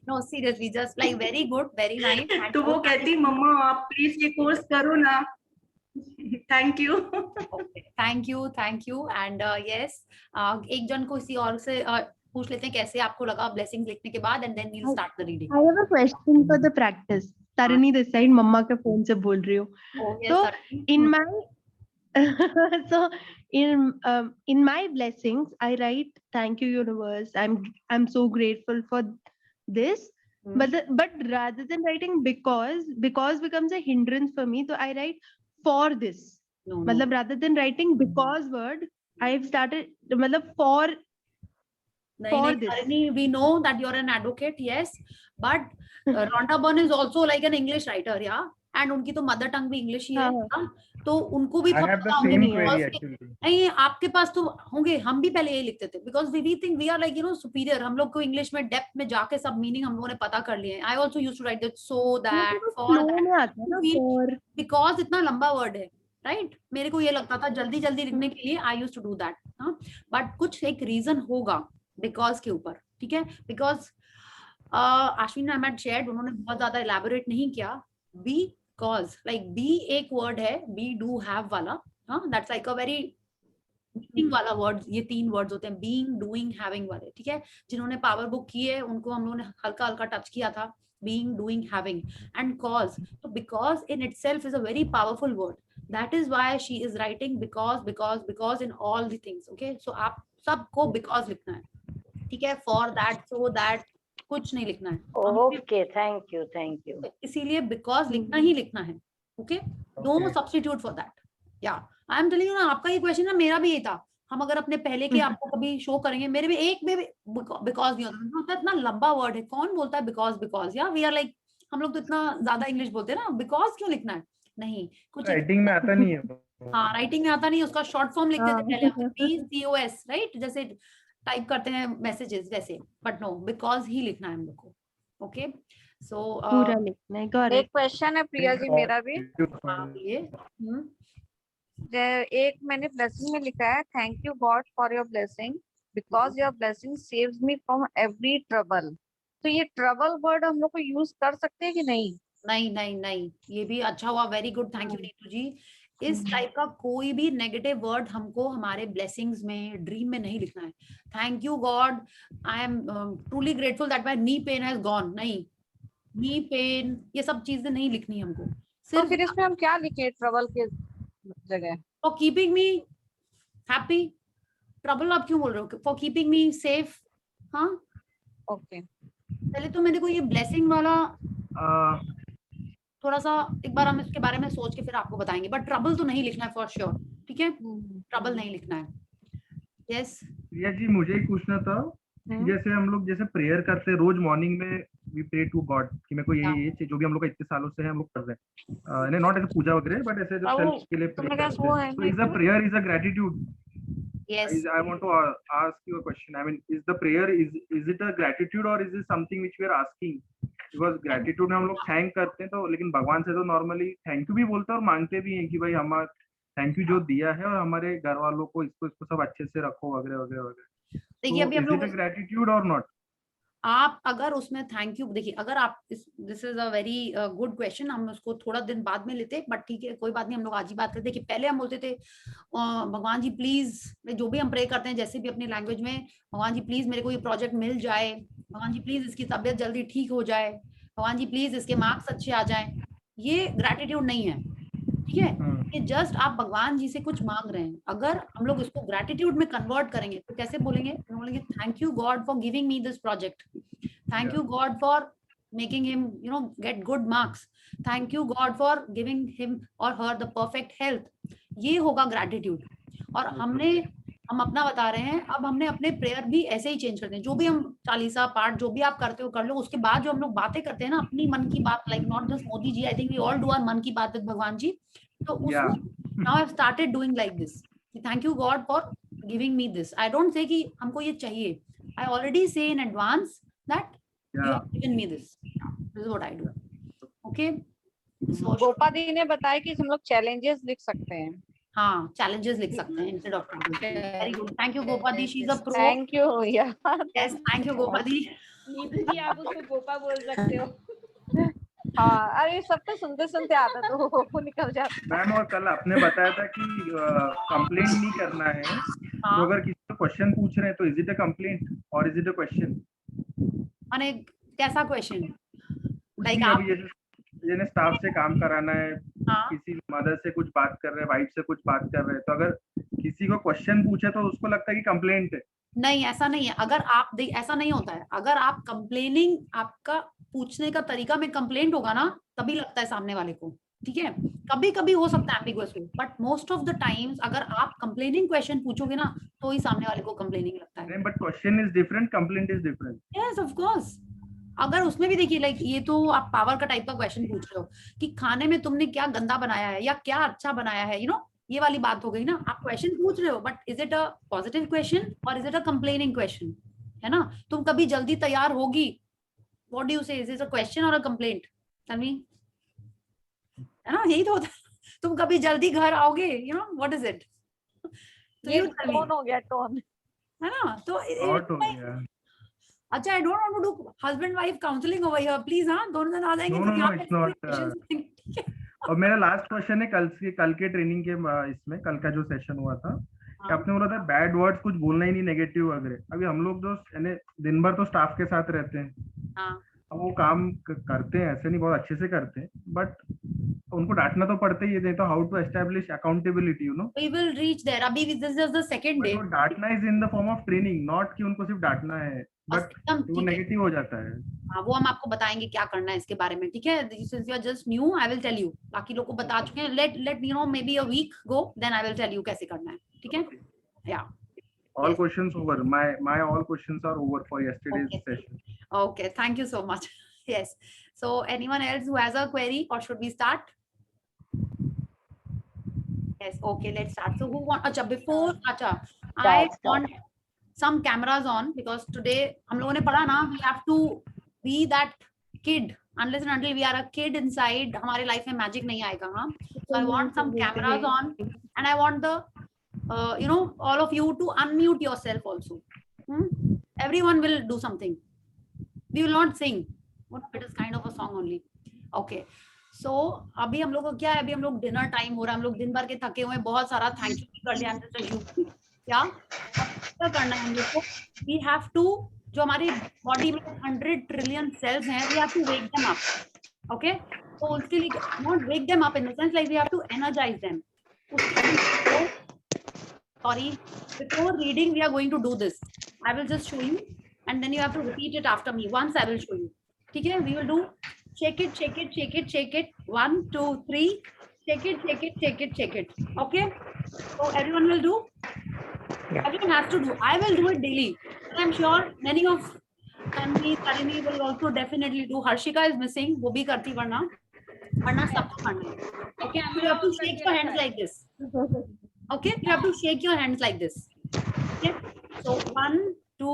No, seriously, just like very good, very nice. तो वो कहती मम्मा आप प्लीज ये कोर्स करो ना। Thank you. Thank you and yes एक जन को इसी और से पूछ लेते हैं कैसे आपको लगा ब्लेसिंग्स लिखने के बाद and then we will start the reading. I have a question for the practice. Tarini this side, मम्मा के फोन से बोल रही हूँ। तो in my so in my blessings I write thank you universe, I'm so grateful for this. But rather than writing because becomes a hindrance for me, so I write for this. मतलब rather than writing because word, I've started मतलब for this. We know that you're an advocate, yes, but Rhonda Byrne is also like an English writer, yeah, and उनकी तो mother tongue भी English ही है ना, तो उनको भी नहीं, आपके पास तो होंगे, हम भी पहले यही लिखते थे because we think we are like you know superior, हम लोग को इंग्लिश में डेप्थ में जाके सब मीनिंग हम लोगों ने पता कर लिए। I also used to write that so that for because इतना लंबा वर्ड है, राइट? मेरे को ये लगता था जल्दी जल्दी लिखने के लिए I used to do that, but कुछ एक रीजन होगा बिकॉज के ऊपर, ठीक है? बिकॉज अश्विन अहमद शेयर्ड, उन्होंने बहुत ज्यादा इलैबोरेट नहीं किया। बिकॉज लाइक बी एक वर्ड है, बी डू हैव वाला, that's like a very meaning वाला वर्ड। ये 3 वर्ड्स होते हैं, बीइंग, डूइंग, हैविंग वाले, ठीक है? जिन्होंने पावर बुक की है उनको हम लोगों ने हल्का हल्का टच किया था, being, doing, having and cause. तो because in itself is a very powerful word, that is why she is writing because in all the things, okay? So आप सबको बिकॉज लिखना है, ठीक है? फॉर दैट, सो दैट कुछ नहीं लिखना है। Okay, thank you. इसीलिए बिकॉज लिखना ही लिखना है, okay? No substitute for that. Yeah I am telling you ना, आपका ये क्वेश्चन ना, मेरा भी ये था। हम अगर अपने पहले के आपको कभी शो करेंगे, मेरे भी एक में बिकॉज नहीं होता, इतना लंबा वर्ड है, कौन बोलता है बिकॉज? या वी आर लाइक, हम लोग तो इतना ज्यादा इंग्लिश बोलते हैं ना, बिकॉज क्यों लिखना है? नहीं, कुछ राइटिंग में आता नहीं है। हाँ, राइटिंग में आता नहीं, उसका शॉर्ट फॉर्म लिखते थे पहले, PCOS, राइट? जैसे टाइप करते हैं मैसेजेस वैसे, बट नो, बिकॉज ही लिखना है हम लोग को, ओके? सो पूरा लिखना है। एक क्वेश्चन है प्रिया जी मेरा भी। एक मैंने ब्लेसिंग में लिखा है, thank you God for your blessing because your blessing saves me from every trouble. तो ये ट्रबल वर्ड हम लोग को यूज कर सकते हैं कि नहीं? नहीं, ये भी अच्छा हुआ, very good, thank you Neetu ji. इस टाइप का कोई भी नेगेटिव वर्ड हमको हमारे ब्लेसिंग्स में, ड्रीम में नहीं लिखना है। Thank you God, I am truly grateful that my knee pain has gone, नहीं, नी पेन ये सब चीजें नहीं लिखनी हमको। सिर्फ तो फिर इसमें हम क्या लिखे ट्रबल के जगह? For keeping me happy. Trouble आप क्यों बोल रहे हो? For keeping me safe. हाँ, ओके। पहले तो मेरे को ये ब्लेसिंग वाला थोड़ा सा, एक बार हम इसके बारे में सोच के फिर आपको बताएंगे, बट ट्रबल तो नहीं लिखना है फॉर श्योर, ठीक है? ट्रबल नहीं लिखना है। यस प्रिया जी, मुझे ही पूछना था, जैसे हम लोग जैसे प्रेयर करते हैं रोज मॉर्निंग में, वी प्रे टू गॉड कि मेरे को ये जो भी हम लोग का इतने सालों से है हम लोग कर रहे हैं, नॉट एज पूजा वगैरह, बट ऐसे जो सेल्फ के लिए prayer is a gratitude. Yes. I want to ask you a question. I mean, is the prayer is it a gratitude or is it something which we are asking? Because gratitude में हम लोग thank करते हैं, तो लेकिन भगवान से तो नॉर्मली थैंक यू भी बोलते हैं और मांगते भी हैं कि भाई हमारा थैंक यू जो दिया है और हमारे घर वालों को इसको सब अच्छे से रखो वगैरह वगैरह वगैरह। देखिए अभी हम लोग ग्रेटिट्यूड और नॉट, आप अगर उसमें थैंक यू, देखिए अगर आप this is a very good question, हम उसको थोड़ा दिन बाद में लेते, बट ठीक है कोई बात नहीं, हम लोग आज ही बात करते हैं कि पहले हम बोलते थे भगवान जी प्लीज, जो भी हम प्रे करते हैं जैसे भी अपनी लैंग्वेज में, भगवान जी प्लीज मेरे को ये प्रोजेक्ट मिल जाए, भगवान जी प्लीज इसकी तबीयत जल्दी ठीक हो जाए, भगवान जी प्लीज इसके मार्क्स अच्छे आ जाए। ये ग्रेटिट्यूड नहीं है, ठीक है? ये जस्ट आप भगवान जी से कुछ मांग रहे हैं। अगर हम लोग इसको ग्रेटिट्यूड में कन्वर्ट करेंगे तो कैसे बोलेंगे? बोलेंगे thank you God for giving me this project, thank you God for making him you know get good marks, thank you God for giving him और हर द परफेक्ट हेल्थ। ये होगा ग्रेटिट्यूड। और हम अपना बता रहे हैं, अब हमने अपने प्रेयर भी ऐसे ही चेंज करते हैं। जो भी हम चालीसा पाठ जो भी आप करते हो कर लो, उसके बाद जो हम लोग बातें करते हैं ना अपनी मन की बात, like not just Modi ji, I think we all do our मन की बात विद भगवान जी। तो now I have started doing like this, thank you God for giving me this. I don't say कि हमको ये चाहिए, I already say in advance that you have given me this, this is what I do, okay? So Gopa di ने बताया कि हम लोग challenges लिख सकते हैं। हाँ, चैलेंजेस लिख सकते हैं instead of very good, thank you Gopa the, she is a pro. Thank you यार, यस थैंक यू गोपा दी। नीतू जी आप उसको गोपा बोल सकते हो। हाँ, अरे सब तो सुनते सुनते आदत वो निकल जाता। मैम और कल आपने बताया था कि कंप्लेंट नहीं करना है, तो अगर किसी को क्वेश्चन पूछ रहे हैं तो इज इट अ कंप्लेंट और इज इट अ क्वेश्चन? माने कैसा क्वेश्चन? लाइक आप जैसे स्टाफ से काम कराना है, किसी मदर से कुछ बात कर रहे हैं, वाइफ से कुछ बात कर रहे हैं, तो अगर किसी को क्वेश्चन पूछे तो उसको लगता है कि कंप्लेंट है। नहीं, ऐसा नहीं है। अगर आप ऐसा नहीं होता है। अगर आप कंप्लेनिंग, आपका पूछने का तरीका में कंप्लेंट होगा ना, तभी लगता है सामने वाले को। ठीक है, कभी कभी हो सकता है एम्बिगुअस हो, but most of the times अगर आप कंप्लेनिंग क्वेश्चन पूछोगे ना, तो ही सामने वाले को कंप्लेनिंग लगता है। But question is different, complaint is different. Yes of course. अगर उसमें भी देखिए, लाइक ये तो आप पावर का टाइप का क्वेश्चन पूछ रहे हो कि खाने में तुमने क्या गंदा बनाया है या क्या अच्छा बनाया है, ये वाली बात हो गई ना। आप क्वेश्चन पूछ रहे हो, but is it a positive question और is it a complaining question? है ना। तुम कभी जल्दी तैयार होगी, what do you say, is it a question और अ कंप्लेंट? टेल मी, है ना, यही तो होता है। तुम कभी जल्दी घर आओगे, व्हाट इज इट? तो ये टोन हो गया, टोन, है ना। तो अच्छा, I don't want to do husband wife counselling over here, please. हाँ, दोनों जन आ जाएंगे तो यहाँ पे क्वेश्चन। और मेरा लास्ट क्वेश्चन है कल के ट्रेनिंग के इसमें, कल का जो सेशन हुआ था, कि आपने बोला था बैड वर्ड्स कुछ बोलना ही नहीं, नेगेटिव वगैरह। अभी हम लोग जो दिन भर तो स्टाफ के साथ रहते हैं, अब वो काम करते हैं, ऐसे नहीं बहुत अच्छे से करते हैं, बट उनको डांटना तो पड़ता ही है। तो how to establish accountability, we will reach there. अभी this is the second day. डांटना is in the form of training, not कि उनको सिर्फ डांटना है, बट वो नेगेटिव हो जाता है। हाँ, वो हम आपको बताएंगे क्या करना है इसके बारे में। ठीक है, since you are just new, I will tell you. बाकी लोग को बता चुके हैं। Let maybe a week go, then I will tell you कैसे करना है। ठीक है, या all questions over, my all questions are over for yesterday's session. Okay, thank you so much. Yes, so anyone else who has a query, or should we start? Yes, okay, let's start. So who want, I want some cameras on, because today हम लोगों ने पढ़ा ना, we have to be that kid. Unless and until we are a kid inside, हमारे life में magic नहीं आएगा। हाँ, so I want some cameras on, and I want the all of you to unmute yourself also. Everyone will do something. We will not sing, but it is kind of a song only. Okay, so अभी हम लोग को क्या है, अभी हम लोग dinner time हो रहा है, हम लोग दिन भर के थके हुए हैं, बहुत सारा थैंक यू कर लिया क्या करना है हम लोग को? We have to, जो हमारी बॉडी में 100 ट्रिलियन सेल्स हैं, we have to wake them up. Okay, तो उसके लिए not wake them up in the sense like we have to energize them. Sorry, before reading we are going to do this. I will just show you and then you have to repeat it after me. Once I will show you. ठीक है, we will do shake it, shake it, shake it, shake it. 1, 2, 3. Shake it, shake it, shake it, shake it. Okay, so everyone will do. Yeah. Everyone has to do. I will do it daily, and I'm sure many of Tarini will also definitely do. Harshika is missing. वो भी करती, वरना सबको करना है. Okay, you have to shake your hands like this. Okay, you have to shake your hands like this. Okay, so 1, 2,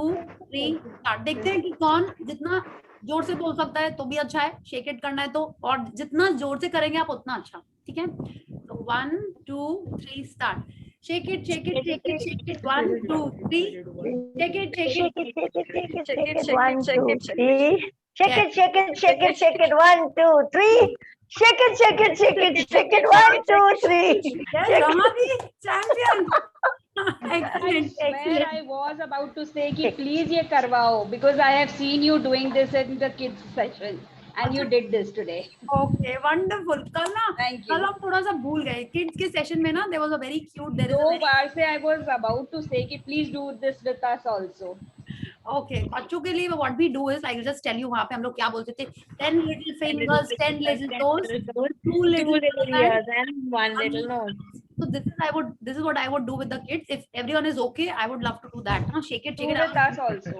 3 start. देखते हैं कि कौन जितना जोर से बोल सकता है तो भी अच्छा है, शेक इट करना है तो, और जितना जोर से करेंगे आप उतना अच्छा। ठीक है, तो 1, 2, 3 start. Shake it, shake it, shake it, shake it. 1, 2, 3. Shake it, shake it, shake it, shake it, shake it, 1, 2, 3. Shake it, shake it, shake it, shake it. 1, 2, 3. Shake it, shake it, shake it, shake it. 1, 2, 3. Yes, Ramadi, champion. Excellent, Where I was about to say कि please ये करवाओ, because I have seen you doing this in the kids session and you did this today. Okay, wonderful. कल ना, कल हम थोड़ा सा भूल गए kids के session में ना, there was a very cute. दो बार से I was about to say कि please do this with us also. Okay, बच्चों के लिए what we do is, I will just tell you, वहाँ पे हम लोग क्या बोलते थे, 10 little fingers, 10 little toes, 2 little ears and 1 little nose. So this is what I would do with the kids. If everyone is okay, I would love to do that. Huh? Shake it, shake it. With us also.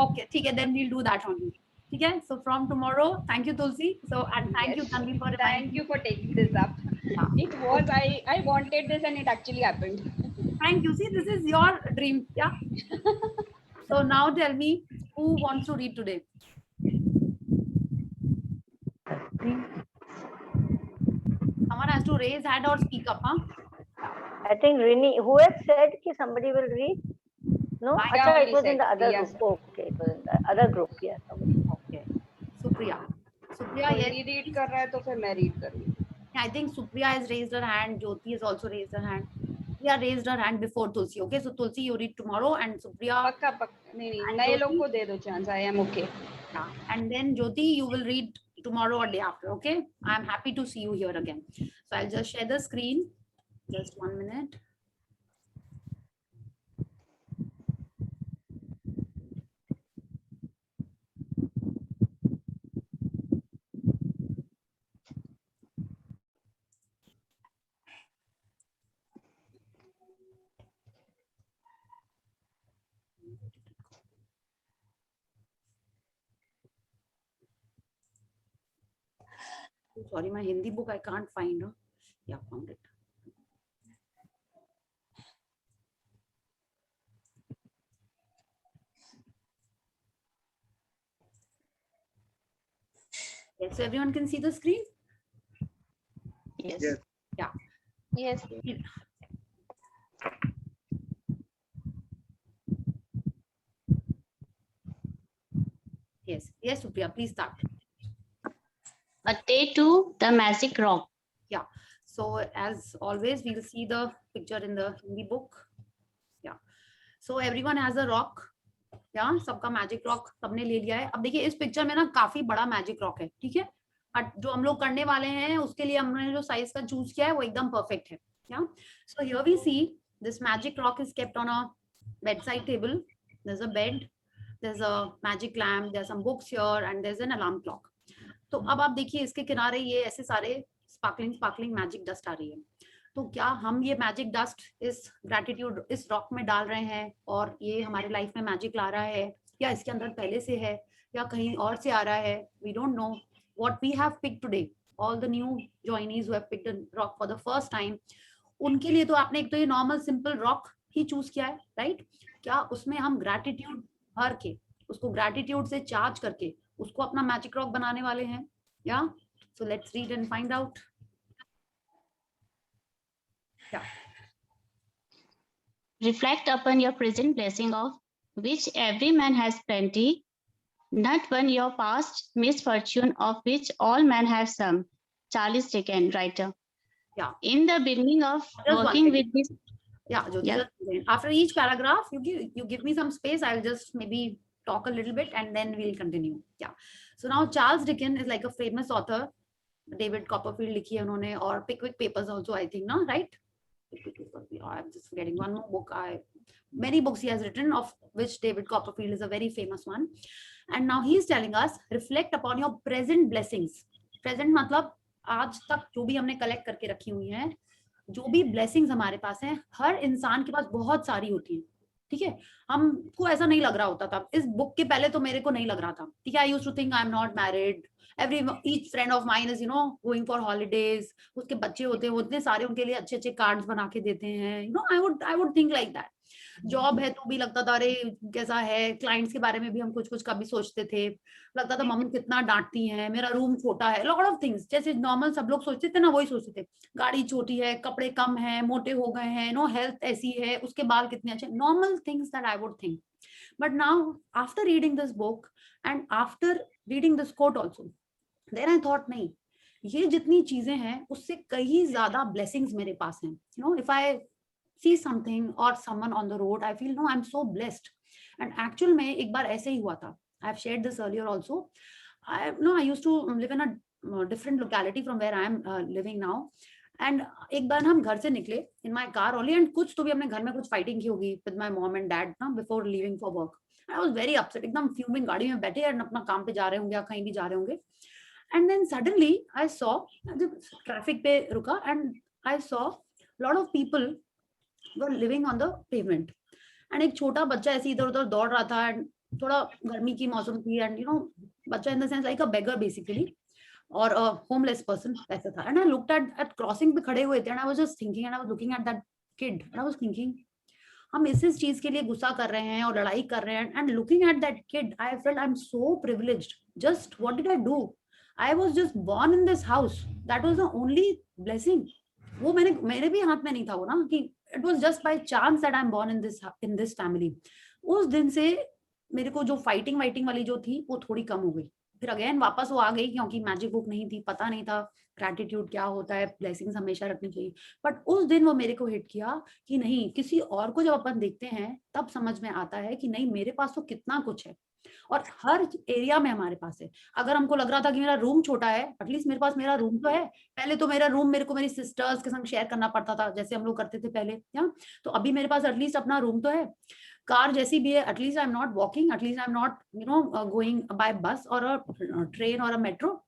Okay, ठीक है, then we'll do that only. ठीक है, so from tomorrow, thank you Tulsi. So and thank you Tanvi for thank you for taking this up. Yeah. It was I wanted this and it actually happened. Thank you. See, this is your dream. Yeah. So now tell me, who wants to read today? Someone has to raise hand or speak up, huh? I think Rini, who has said that somebody will read? No, it was in the other group. Okay, it was in the other group. Yeah. Okay. Supriya. Supriya, कोई yes. नहीं read कर रहा है तो फिर मैं read करूंगी. I think Supriya has raised her hand. Jyoti has also raised her hand. Priya raised her hand before Tulsi. Okay, so Tulsi, you read tomorrow, and Supriya. पक्का पक्का नहीं नए लोग को दे दो chance. I am okay. Yeah, and then Jyoti, you will read tomorrow or day after. Okay, I am happy to see you here again. So I'll just share the screen. Just 1 minute. Sorry, my Hindi book I can't find. Yeah, found it. Yes, so everyone can see the screen? Yes. Yes. Yeah. Yes. Yes. Yes, Supriya, please start. Day 2, the magic rock. Yeah. So as always, we'll see the picture in the Hindi book. Yeah. So everyone has a rock. Yeah, सबका magic rock सबने ले लिया है. अब देखिए इस picture में ना काफी बड़ा मैजिक रॉक है, ठीक है. जो हम लोग करने वाले हैं उसके लिए हमने जो साइज का चूज किया है वो एकदम परफेक्ट है. Yeah. So here we see this magic rock is kept on a bedside table. There's a bed, there's a magic lamp, there's some books here, and there's an alarm clock. तो अब आप देखिए इसके किनारे ये ऐसे सारे स्पार्कलिंग मैजिक डस्ट आ रही है. तो क्या हम ये मैजिक डस्ट इस ग्रैटिट्यूड इस रॉक में डाल रहे हैं और ये हमारे लाइफ में मैजिक ला रहा है, या इसके अंदर पहले से है या कहीं और से आ रहा है? We don't know. What we have picked today, all the new joinees who have picked a rock for the first time, उनके लिए तो आपने एक तो ये नॉर्मल सिंपल रॉक ही चूज किया है, राइट? क्या उसमें हम ग्रैटिट्यूड भर के उसको ग्रैटिट्यूड से चार्ज करके उसको अपना मैजिक रॉक बनाने वाले हैं? या so let's read and find out. Yeah. Reflect upon your present blessing, of which every man has plenty, not one your past misfortune, of which all men have some. Charles Dickens, writer. Yeah. In the beginning of working with this. Yeah, Jyoti, just after each paragraph, you give me some space. I'll just maybe talk a little bit and then we'll continue. Yeah. So now Charles Dickens is like a famous author. David Copperfield लिखी है उन्होंने, और Pickwick Papers also, I think, no, right? I'm just forgetting one more book. Many books he has written, of which David Copperfield is a very famous one. And now he is telling us, reflect upon your present blessings. Present मतलब आज तक जो भी हमने collect करके रखी हुई हैं, जो भी ब्लेसिंग्स हमारे पास हैं, हर इंसान के पास बहुत सारी होती हैं, ठीक है. हमको ऐसा नहीं लग रहा होता था इस बुक के पहले, तो मेरे को नहीं लग रहा था, ठीक है. I used to think I am not married, each friend of mine is going for holidays, उसके बच्चे होते हैं, वो इतने सारे उनके लिए अच्छे अच्छे कार्ड्स बना के देते हैं. I would think like that. Job है तो भी लगता था अरे कैसा है, क्लाइंट्स के बारे में भी हम कुछ कुछ कभी सोचते थे, लगता था मम्मी कितना डांटती है, मेरा रूम छोटा है, लॉट ऑफ थिंग्स जैसे नॉर्मल सब लोग सोचते थे ना, वही सोचते थे. गाड़ी छोटी है, कपड़े कम है, मोटे हो गए हैं, हेल्थ ऐसी है, उसके बाल कितने अच्छे, normal things that I would think. But now after reading this book and after reading this quote also, then I thought नहीं, ये जितनी चीजें हैं उससे कहीं ज्यादा blessings मेरे पास हैं. If I see something or someone on the road, I feel no, I'm so blessed. And actual में एक बार ऐसे ही हुआ था. I have shared this earlier also. I used to live in a different locality from where I am living now. And एक बार हम घर से निकले in my car only, and कुछ तो भी हमने घर में कुछ fighting की होगी with my mom and dad ना before leaving for work. I was very upset, एकदम fuming, गाड़ी में बैठे और अपना काम पे जा रहे होंगे या कहीं भी जा रहे होंगे. And then suddenly I saw traffic पे रुका and I saw a lot of people were living on the pavement. And एक छोटा बच्चा ऐसे इधर उधर दौड़ रहा था, and थोड़ा गर्मी की मौसम थी, and बच्चा in the sense like a beggar basically, or a homeless person ऐसा था. And I looked at crossing पे खड़े हुए थे, and I was just thinking, and I was looking at that kid, and I was thinking, हम इस चीज के लिए गुस्सा कर रहे हैं और लड़ाई कर रहे हैं. And looking at that kid, I felt I'm so privileged. Just what did I do? I was just born in this house. That was the only blessing. वो मेरे भी हाथ में नहीं था वो ना, कि it was just by chance that I'm born in this family. उस दिन से मेरे को जो फाइटिंग वाली जो थी वो थोड़ी कम हो गई. फिर अगेन वापस वो आ गई क्योंकि मैजिक बुक नहीं थी, पता नहीं था ग्रैटिट्यूड क्या होता है, ब्लेसिंग्स हमेशा रखनी चाहिए। बट उस दिन वो मेरे को हिट किया कि नहीं, किसी और को जब अपन देखते हैं तब समझ में आता है कि नहीं, मेरे पास तो कितना कुछ है और हर एरिया में हमारे पास है। अगर हमको लग रहा था कि मेरा रूम छोटा है, एटलीस्ट मेरे पास मेरा रूम तो है। पहले तो मेरा रूम मेरे को मेरी सिस्टर्स के संग शेयर करना पड़ता था, जैसे हम लोग करते थे पहले, या तो अभी मेरे पास एटलीस्ट अपना रूम तो है। कार जैसी भी है, at least I am not walking, at least I am not going by बस और अ ट्रेन और अ मेट्रो,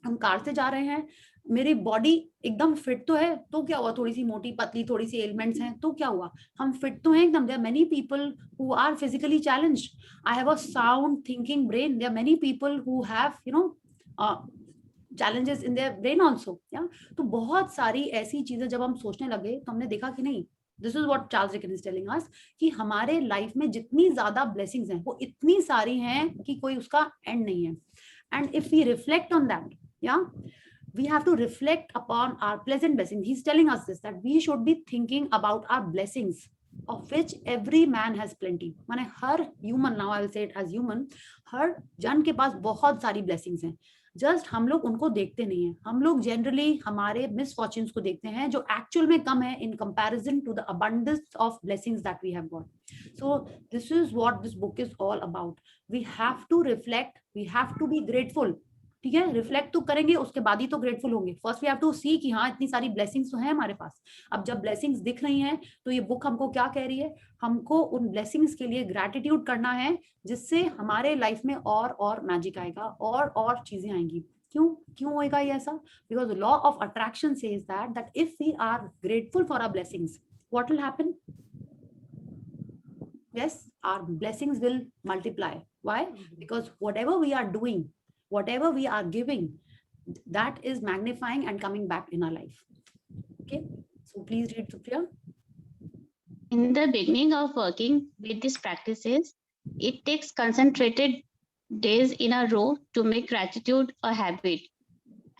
हम कार से जा रहे हैं। मेरी बॉडी एकदम फिट तो है, तो क्या हुआ, थोड़ी सी मोटी पतली, थोड़ी सी एलिमेंट्स हैं, तो क्या हुआ, हम फिट तो हैं एकदम। There are many people who are physically challenged. I have a sound thinking brain. There are many people who have challenges in their brain also, yeah? तो बहुत सारी ऐसी चीजें जब हम सोचने लगे तो हमने देखा कि नहीं, this is what Charles Dickens is telling अस, कि हमारे लाइफ में जितनी ज्यादा ब्लेसिंग्स हैं वो इतनी सारी हैं कि कोई उसका एंड नहीं है। And if we reflect on that, yeah, we have to reflect upon our pleasant blessings. He's telling us this, that we should be thinking about our blessings, of which every man has plenty. माने हर human, now I will say it as human, हर जन के पास बहुत सारी blessings हैं, just हम लोग उनको देखते नहीं है। हम लोग जनरली हमारे मिसफॉर्च्यून्स को देखते हैं जो एक्चुअल में कम है in comparison to the abundance of blessings that we have got. So this is what this book is all about. We have to reflect, we have to be grateful, ठीक है, रिफ्लेक्ट तो करेंगे उसके बाद ही तो ग्रेटफुल होंगे। First we have to सी कि हाँ, इतनी सारी ब्लेसिंग्स तो हैं हमारे पास। अब जब ब्लेसिंग्स दिख रही हैं तो ये बुक हमको क्या कह रही है, हमको उन ब्लेसिंग्स के लिए ग्रैटिट्यूड करना है, जिससे हमारे लाइफ में और मैजिक आएगा और चीजें आएंगी। क्यों होएगा ये ऐसा? Because law of attraction says that if we are grateful for our blessings, what will happen? yes, our blessings will multiply. Why? Because whatever we are doing, whatever we are giving, that is magnifying and coming back in our life. Okay, so please read, Supriya. In the beginning of working with these practices, it takes concentrated days in a row to make gratitude a habit.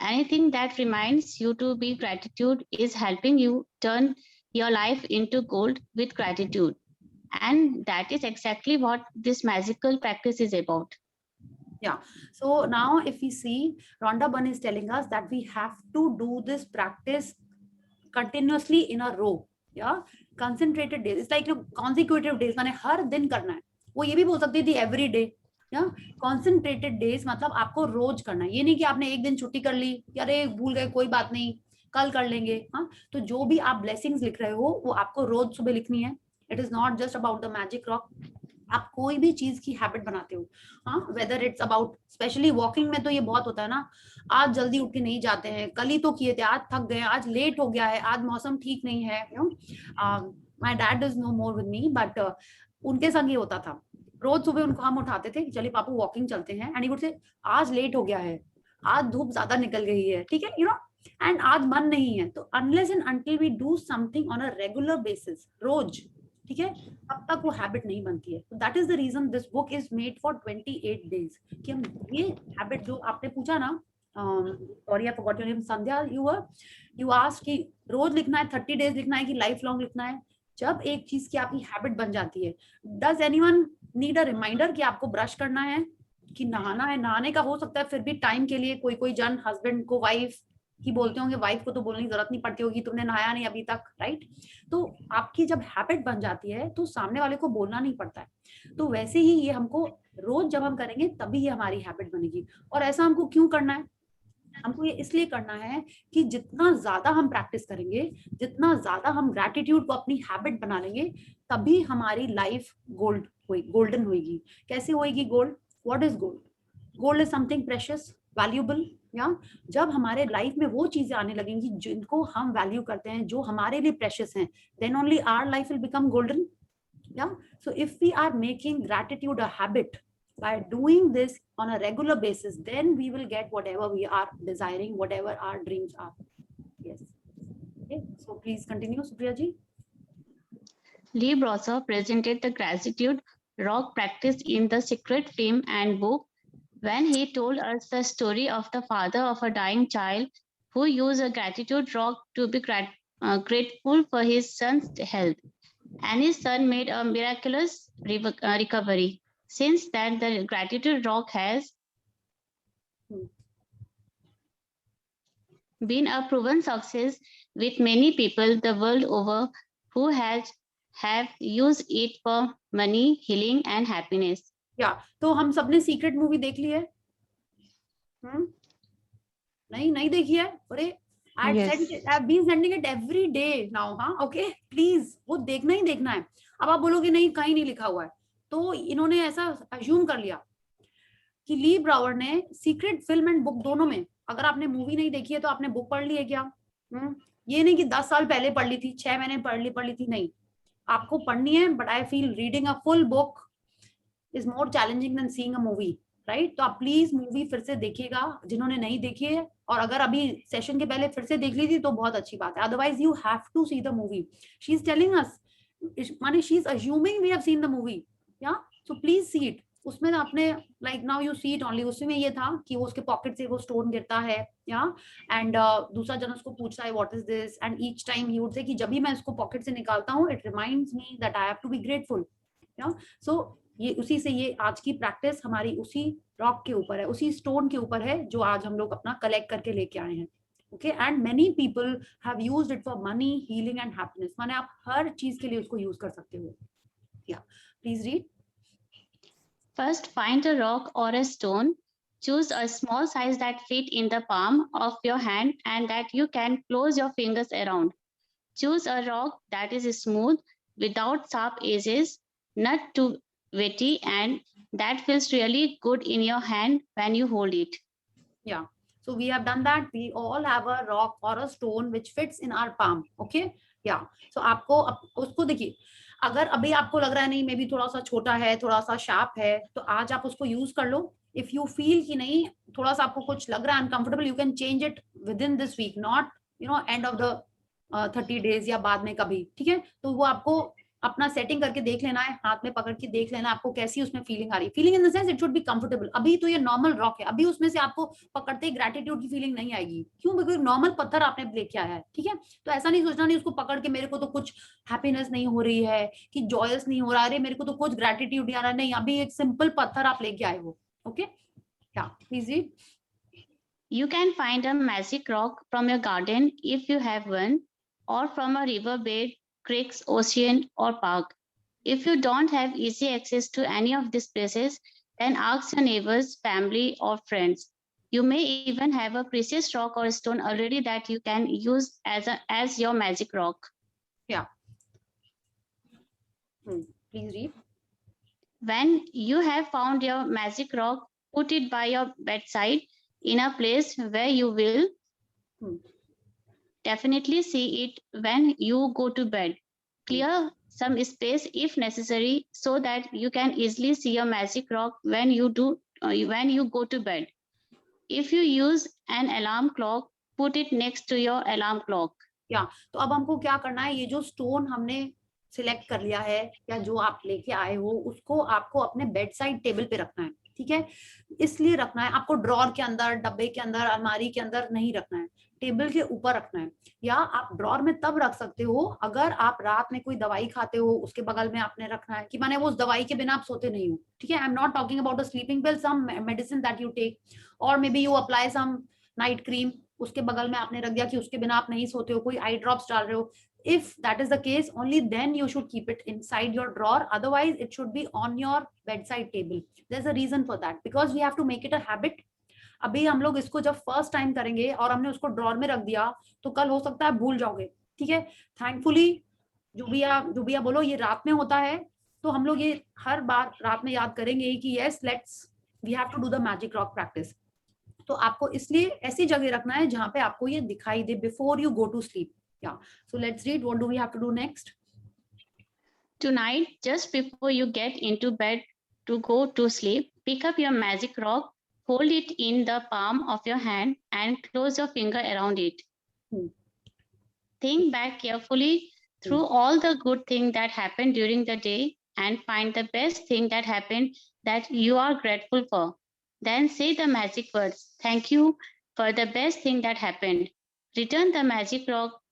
Anything that reminds you to be gratitude is helping you turn your life into gold with gratitude. And that is exactly what this magical practice is about. Yeah, so now if we see, Rhonda Byrne is telling us that we have to do this practice continuously in a row. Yeah, concentrated days, it's like consecutive days, माने हर दिन करना है। वो ये भी बोल सकती थी every day, या concentrated days मतलब आपको रोज करना है। ये नहीं कि आपने एक दिन छुट्टी कर ली, अरे भूल गए, कोई बात नहीं, कल कर लेंगे। हाँ, तो जो भी आप ब्लेसिंग्स लिख रहे हो वो आपको रोज सुबह लिखनी है। It is not just about the magic rock. आप कोई भी चीज की हैबिट बनाते हो, हाँ, whether it's about, specially walking में तो ये बहुत होता है ना, आज जल्दी उठ के नहीं जाते हैं, कल ही तो किए थे, आज थक गए, आज लेट हो गया है, आज मौसम ठीक नहीं है। My dad is no more with me, but उनके संग ये होता था, रोज सुबह उनको हम उठाते थे, चलिए पापू वॉकिंग चलते हैं, एंड ही वुड से आज लेट हो गया है, आज धूप ज्यादा निकल गई है, ठीक है, एंड आज मन नहीं है। तो unless and until we do something on a regular basis, रोज, ठीक है, तब तक वो हैबिट नहीं बनती है। That is the reason this book is made for 28 days, कि हम ये हैबिट, जो आपने पूछा ना, sorry I forgot your name, Sandhya, you asked कि रोज लिखना है, 30 डेज लिखना है कि लाइफ लॉन्ग लिखना है। जब एक चीज की आपकी हैबिट बन जाती है, does anyone need a reminder कि आपको ब्रश करना है, कि नहाना है? नहाने का हो सकता है फिर भी टाइम के लिए कोई जन हस्बैंड को वाइफ ही बोलते होंगे, वाइफ को तो बोलने की जरूरत नहीं पड़ती होगी, तुमने नहाया नहीं अभी तक, राइट? तो आपकी जब हैबिट बन जाती है तो सामने वाले को बोलना नहीं पड़ता है। तो वैसे ही ये हमको रोज जब हम करेंगे तभी ये हमारी हैबिट बनेगी। और ऐसा हमको क्यों करना है? हमको ये इसलिए करना है कि जितना ज्यादा हम प्रैक्टिस करेंगे, जितना ज्यादा हम ग्रैटिट्यूड को अपनी हैबिट बना लेंगे, तभी हमारी लाइफ गोल्डन होगी। कैसे होगी gold? What is gold? Gold is something precious, valuable, या जब हमारे लाइफ में वो चीजें आने लगेंगी जिनको हम वैल्यू करते हैं, जो हमारे लिए प्रेशियस हैं, then only our life will become golden. Yeah so if we are making gratitude a habit, by doing this on a regular basis, then we will get whatever we are desiring, whatever our dreams are. Yes. Okay, so please continue, Supriya ji. Lee Brosser presented the gratitude rock practice in the Secret Flame and book when he told us the story of the father of a dying child who used a gratitude rock to be grateful for his son's health, and his son made a miraculous recovery. Since then, the gratitude rock has Been a proven success with many people the world over who have used it for money, healing and happiness. तो हम सबने secret movie देख ली है? नहीं देखी है? अरे I've been sending it every day now, हाँ, okay, please, वो देखना ही देखना है. अब आप बोलोगे नहीं कहीं नहीं लिखा हुआ है, तो इन्होंने ऐसा अज्यूम कर लिया कि ली ब्रावर ने सीक्रेट फिल्म एंड बुक दोनों में, अगर आपने मूवी नहीं देखी है तो आपने बुक पढ़ ली है क्या? ये नहीं कि 10 साल पहले पढ़ ली थी, 6 महीने पढ़ ली थी, नहीं, आपको पढ़नी है. But I feel reading a full book is more challenging than seeing a movie, right? तो आप प्लीज मूवी फिर से देखिएगा जिन्होंने नहीं देखी है, और अगर अभी सेशन के पहले फिर से देख ली थी तो बहुत अच्छी बात है. Otherwise you have to see the movie. She is telling us, माने she is assuming we have seen the movie, yeah so please see it. उसमें आपने like now you see it only. उसमें ये था कि वो उसके पॉकेट से वो स्टोन गिरता है, या एंड दूसरा जन उसको पूछता है what is this, and each time he would say कि जब भी मैं इसको पॉकेट से निकालता हूँ it reminds me that I have to be grateful. Yeah so ये उसी से ये आज की प्रैक्टिस हमारी उसी रॉक के ऊपर है, उसी स्टोन के ऊपर है जो आज हम लोग अपना कलेक्ट करके लेके आए हैं. Okay, and many people have used it for money, healing and happiness. माने आप हर चीज के लिए उसको यूज कर सकते हो. या please read. First, find a rock or a stone. Choose a small size that fit in the palm of your hand and that you can close your fingers around. Choose a rock that is smooth, without sharp edges, not too wetty, and that feels really good in your hand when you hold it. Yeah. So we have done that. We all have a rock or a stone which fits in our palm. Okay. Yeah. So आपको उसको देखिए, अगर अभी आपको लग रहा है नहीं मे बी थोड़ा सा छोटा है, थोड़ा सा शार्प है, तो आज आप उसको यूज कर लो. इफ यू फील कि नहीं थोड़ा सा आपको कुछ लग रहा है uncomfortable, you can change it within this week, not end of the 30 days या बाद में कभी. ठीक है, तो वो आपको अपना सेटिंग करके देख लेना है, हाथ में पकड़ के देख लेना आपको कैसी उसमें फीलिंग आ रही है. Feeling in the sense it should be comfortable. अभी तो ये नॉर्मल रॉक है, अभी उसमें से आपको पकड़ते ही ग्रेटिट्यूड की फीलिंग नहीं आएगी. क्यों? बिकॉज नॉर्मल पत्थर आपने लेके आया है. ठीक है, तो ऐसा नहीं सोचना नहीं उसको पकड़ के मेरे को तो कुछ हैप्पीनेस नहीं हो रही है, कि जॉयस नहीं हो रहा है, अरे मेरे को तो कुछ ग्रेटिट्यूड नहीं आ रहा. नहीं, अभी एक सिंपल पत्थर आप लेके आए हो. ओके, या please read. You can find a magic rock from your garden if you have one, or from a riverbed, creeks, ocean, or park. If you don't have easy access to any of these places, then ask your neighbors, family, or friends. You may even have a precious rock or stone already that you can use as your magic rock. Yeah. Please read. When you have found your magic rock, put it by your bedside in a place where you will definitely see it when you go to bed. Clear some space if necessary so that you can easily see your magic rock when you go to bed. If you use an alarm clock, put it next to your alarm clock. तो अब हमको क्या करना है, ये जो stone हमने select कर लिया है या जो आप लेके आए हो उसको आपको अपने बेड साइड टेबल पे रखना है. ठीक है, इसलिए रखना है आपको ड्रॉर के अंदर, डब्बे के अंदर, अलमारी के अंदर नहीं रखना है, टेबल के ऊपर रखना है. या आप ड्रॉर में तब रख सकते हो अगर आप रात में कोई दवाई खाते हो, उसके बगल में आपने रखना है कि माने वो उस दवाई के बिना आप सोते नहीं हो. ठीक है, I am not talking about a sleeping pill, some medicine that you take, और maybe you apply some night cream, उसके बगल में आपने रख दिया कि उसके बिना आप नहीं सोते हो, कोई आई ड्रॉप्स डाल रहे हो. If that is the case, only then you should keep it inside your drawer. Otherwise, it should be on your bedside table. There's a reason for that because we have to make it a habit. अभी हम लोग इसको जब first time करेंगे और हमने उसको drawer में रख दिया तो कल हो सकता है भूल जाओगे. ठीक है, थैंकफुली जो भी आप बोलो ये रात में होता है, तो हम लोग ये हर बार रात में याद करेंगे कि yes, we have to do the magic rock practice. तो आपको इसलिए ऐसी जगह रखना है जहाँ पे आपको ये दिखाई दे before you go to sleep. Yeah, so let's read. What do we have to do next? Tonight, just before you get into bed to go to sleep, pick up your magic rock, hold it in the palm of your hand and close your finger around it. Think back carefully through all the good things that happened during the day and find the best thing that happened that you are grateful for. Then say the magic words, thank you for the best thing that happened. Return the magic rock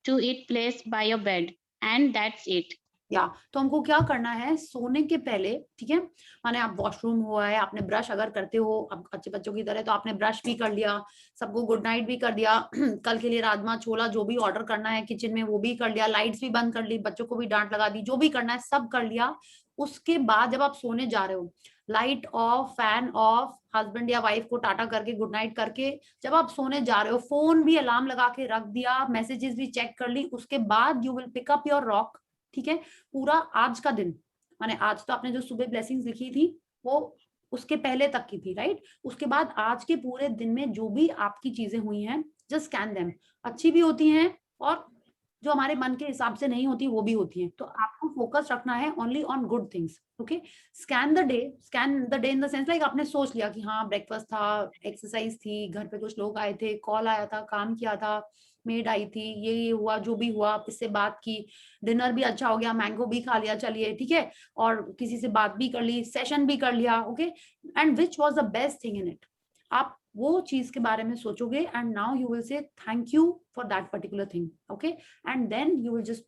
to its place by your bed, and that's it. तो हमको क्या करना है सोने के पहले, ठीक है, माने आप वॉशरूम हुआ है, आपने ब्रश अगर करते हो अब अच्छे बच्चों की तरह, तो आपने ब्रश भी कर लिया, सबको गुड नाइट भी कर दिया, कल के लिए राजमा छोला जो भी ऑर्डर करना है किचन में वो भी कर लिया, लाइट्स भी बंद कर ली, बच्चों को भी डांट लगा दी, जो भी करना है सब कर लिया। उसके बाद जब आप सोने जा रहे हो, light of, fan of, husband या वाइफ को टाटा करके गुड नाइट करके जब आप सोने जा रहे हो, फोन भी अलार्म लगा के रख दिया, मैसेजेस भी चेक कर ली, उसके बाद you will pick up your rock, ठीक है, पूरा आज का दिन, माने आज तो आपने जो सुबह ब्लेसिंग्स लिखी थी वो उसके पहले तक की थी, राइट, उसके बाद आज के पूरे दिन में जो भी आपकी चीजें हुई हैं जस्ट स्कैन देम, अच्छी भी होती हैं और जो हमारे मन के हिसाब से नहीं होती वो भी होती हैं, तो आपको फोकस रखना है only on good things, okay. Scan the day in the sense like आपने सोच लिया कि हाँ ब्रेकफास्ट था, एक्सरसाइज थी, घर पे कुछ लोग आए थे, कॉल आया था, काम किया था, मेड आई थी, ये हुआ, जो भी हुआ, इससे बात की, डिनर भी अच्छा हो गया, मैंगो भी खा लिया, चलिए ठीक है, और किसी से बात भी कर ली, सेशन भी कर लिया, okay, and which was the best thing in it, आप वो चीज के बारे में सोचोगे and now you will say thank you for that particular thing, okay, and then you will just,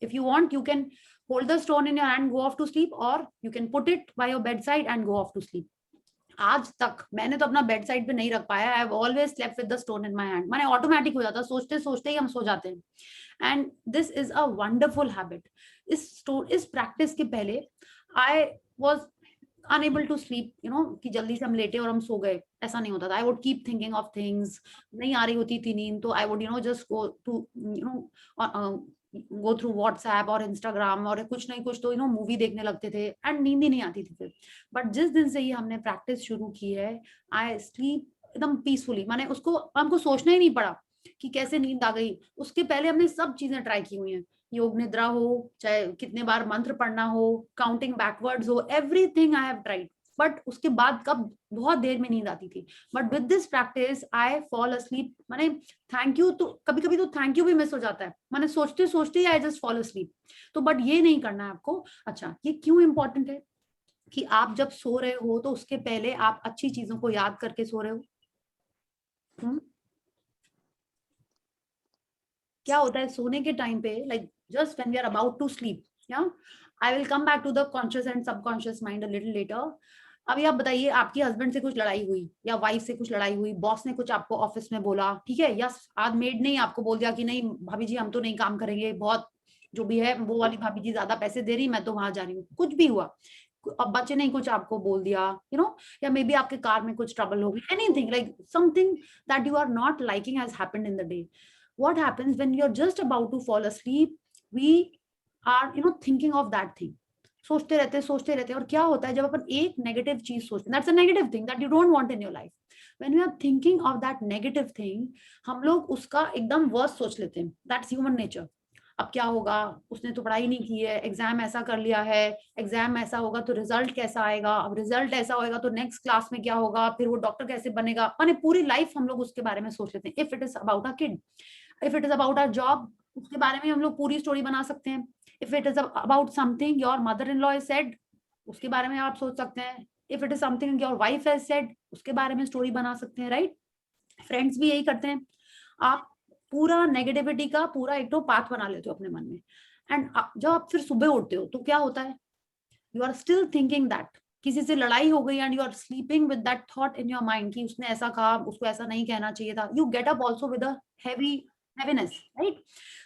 if you want you can hold the stone in your hand, go off to sleep, और you can put it by your bed side and go off to sleep. आज तक मैंने तो अपना bed side पे नहीं रख पाया, I have always slept with the stone in my hand, माने ऑटोमेटिक हो जाता, सोचते सोचते ही हम सो जाते हैं, and this is a wonderful habit. इस प्रैक्टिस के पहले I was unable to sleep, you know, कि जल्दी से हम लेटे और हम सो गए, ऐसा नहीं होता था, I would keep thinking of things, नहीं आ रही होती थी नींद तो I would, you know, just go to, you know, go through WhatsApp और Instagram और कुछ नहीं कुछ तो, you know, मूवी देखने लगते थे एंड नींद ही नहीं आती थी फिर, बट जिस दिन से ही हमने प्रैक्टिस शुरू की है I sleep एकदम पीसफुली, माने उसको हमको सोचना ही नहीं पड़ा कि कैसे नींद आ गई, उसके पहले हमने सब चीजें ट्राई की हुई हैं, योग निद्रा हो, चाहे कितने बार मंत्र पढ़ना हो, काउंटिंग बैकवर्ड्स हो, everything I have tried, but उसके बाद कब बहुत देर में नींद आती थी, but with this practice I fall asleep, माने थैंक यू तो कभी कभी तो थैंक यू भी मिस हो जाता है, माने सोचते सोचते ही आई जस्ट फॉल अस्लीप, तो बट ये नहीं करना है आपको। अच्छा, ये क्यों इंपॉर्टेंट है कि आप जब सो रहे हो तो उसके पहले आप अच्छी चीजों को याद करके सो रहे हो। क्या होता है सोने के टाइम पे, like just when we are about to sleep, yeah, I will come back to the conscious and subconscious mind a little later. अभी आप बताइए, आपकी हस्बैंड से कुछ लड़ाई हुई या वाइफ से कुछ लड़ाई हुई, बॉस ने कुछ आपको ऑफिस में बोला, ठीक है, या आज मेड ने आपको बोल दिया कि नहीं भाभी जी हम तो नहीं काम करेंगे, बहुत जो भी है वो वाली भाभी जी ज्यादा पैसे दे रही, मैं तो वहां जा रही हूँ, कुछ भी हुआ, अब बच्चे ने कुछ आपको बोल दिया, यू नो, या मे बी आपके कार में कुछ ट्रबल हो गई, anything like something that you are not liking has happened in the day, what happens when you're just about to fall asleep, we are, you know, thinking of that thing, सोचते रहते, और क्या होता है जब अपन एक नेगेटिव चीज सोचते हैं, that's a negative thing that you don't want in your life, when we are thinking of that negative thing, हम लोग उसका एकदम worst सोच लेते हैं, that's human nature, अब क्या होगा, उसने तो पढ़ाई नहीं की है, एग्जाम ऐसा कर लिया है, एग्जाम ऐसा होगा तो रिजल्ट कैसा आएगा, अब रिजल्ट ऐसा होगा तो नेक्स्ट क्लास में क्या होगा, फिर वो डॉक्टर कैसे बनेगा, माने पूरी लाइफ हम लोग उसके बारे में सोच लेते हैं। If it is about a kid, if it is about a job, उसके बारे में हम लोग पूरी स्टोरी बना सकते हैं। If it is about something your mother in law has said, उसके बारे में आप सोच सकते हैं। If it is something your wife has said, उसके बारे में स्टोरी बना सकते हैं, राइट। फ्रेंड्स भी यही करते हैं, आप पूरा नेगेटिविटी का पूरा एक तो पाथ बना लेते हो अपने मन में, एंड जब आप फिर सुबह उठते हो तो क्या होता है, you are still thinking that किसी से लड़ाई हो गई and you are sleeping with that thought in your mind कि उसने ऐसा कहा, उसको ऐसा नहीं कहना चाहिए था, you get up also with a heaviness, right.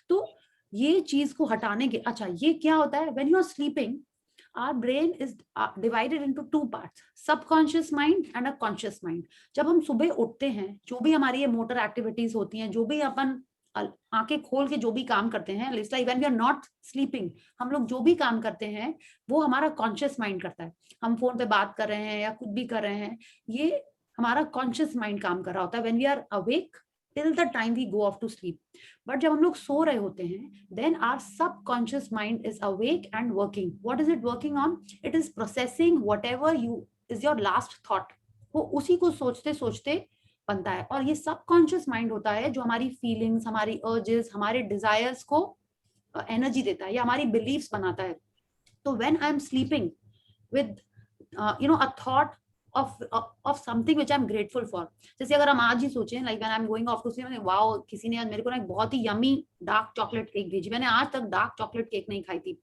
तो ये चीज को हटाने के, अच्छा ये क्या होता है, when you are sleeping our brain is divided into two parts, subconscious mind and a conscious mind। जब हम सुबह उठते हैं, जो भी हमारी ये मोटर एक्टिविटीज होती हैं, जो भी अपन आंखें खोल के जो भी काम करते हैं, like when we are not sleeping, हम लोग जो भी काम करते हैं वो हमारा कॉन्शियस माइंड करता है। हम फोन पे बात कर रहे हैं या कुछ भी कर रहे हैं, ये हमारा कॉन्शियस माइंड काम कर रहा होता है when we are awake till the time we go off to sleep। but जब हम लोग सो रहे होते हैं, then our subconscious mind is awake and working। what is it working on? it is processing whatever is your last thought। वो उसी को सोचते सोचते बनता है, और ये सबकॉन्शियस माइंड होता है जो हमारी फीलिंग्स, हमारी अर्जेस, हमारे डिजायर्स को एनर्जी देता है या हमारी बिलीव्स बनाता है। तो when I am sleeping with a thought of something which I'm grateful for. जैसे अगर हम आज ही सोचें, like when I'm going off to sleep, मैंने वाओ किसी ने मेरे को ना एक बहुत ही yummy dark chocolate cake भेजी. मैंने आज तक dark chocolate cake नहीं खाई थी.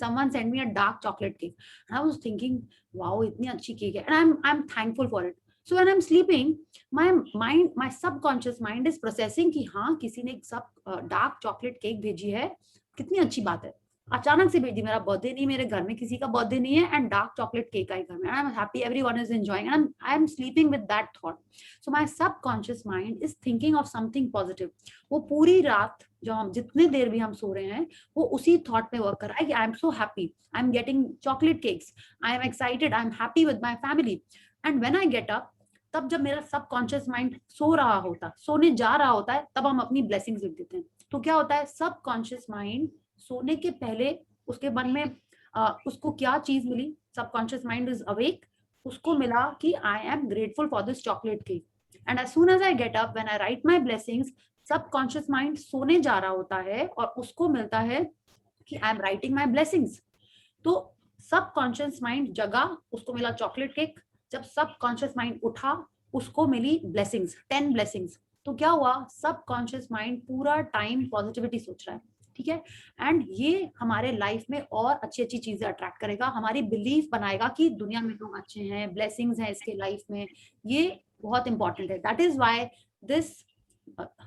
Someone sent me a dark chocolate cake and I was thinking wow इतनी अच्छी cake है, and I'm thankful for it. So when I'm sleeping, my subconscious mind is processing कि हाँ किसी ने एक dark chocolate cake भेजी है, कितनी अच्छी बात है. अचानक से भेजी, मेरा बर्थडे नहीं, मेरे घर में किसी का बर्थडे नहीं है, एंड डार्क चॉकलेट केक आई घर में, I am happy, everyone is enjoying, and I am sleeping with that thought. So my subconscious mind is thinking of something positive. वो पूरी रात जो हम जितने देर भी हम सो रहे हैं वो उसी थॉट पे वर्क कर रहा है कि I am so happy, I am getting chocolate cakes, I am excited, I am happy with my family. And when I get up, तब जब मेरा सबकॉन्शियस माइंड सोने जा रहा होता है, तब हम अपनी ब्लेसिंग्स लिख देते हैं. तो क्या होता है, सबकॉन्शियस माइंड सोने के पहले उसके मन में उसको क्या चीज मिली, सबकॉन्शियस माइंड इज अवेक, उसको मिला कि I am grateful for this chocolate cake. And as soon as I get up, when I write my blessings, subconscious mind सोने जा रहा होता है और उसको मिलता है कि I am writing my blessings. तो सबकॉन्शियस माइंड जगा, उसको मिला चॉकलेट केक. जब सबकॉन्शियस माइंड उठा, उसको मिली ब्लेसिंग्स, 10 ब्लेसिंग्स. तो क्या हुआ, सबकॉन्शियस माइंड पूरा टाइम पॉजिटिविटी सोच रहा है. ठीक है, एंड ये हमारे लाइफ में और अच्छी अच्छी चीजें अट्रैक्ट करेगा, हमारी बिलीफ बनाएगा कि दुनिया में लोग अच्छे हैं, ब्लेसिंग्स हैं इसके लाइफ में. ये बहुत इंपॉर्टेंट है. दैट इज व्हाई दिस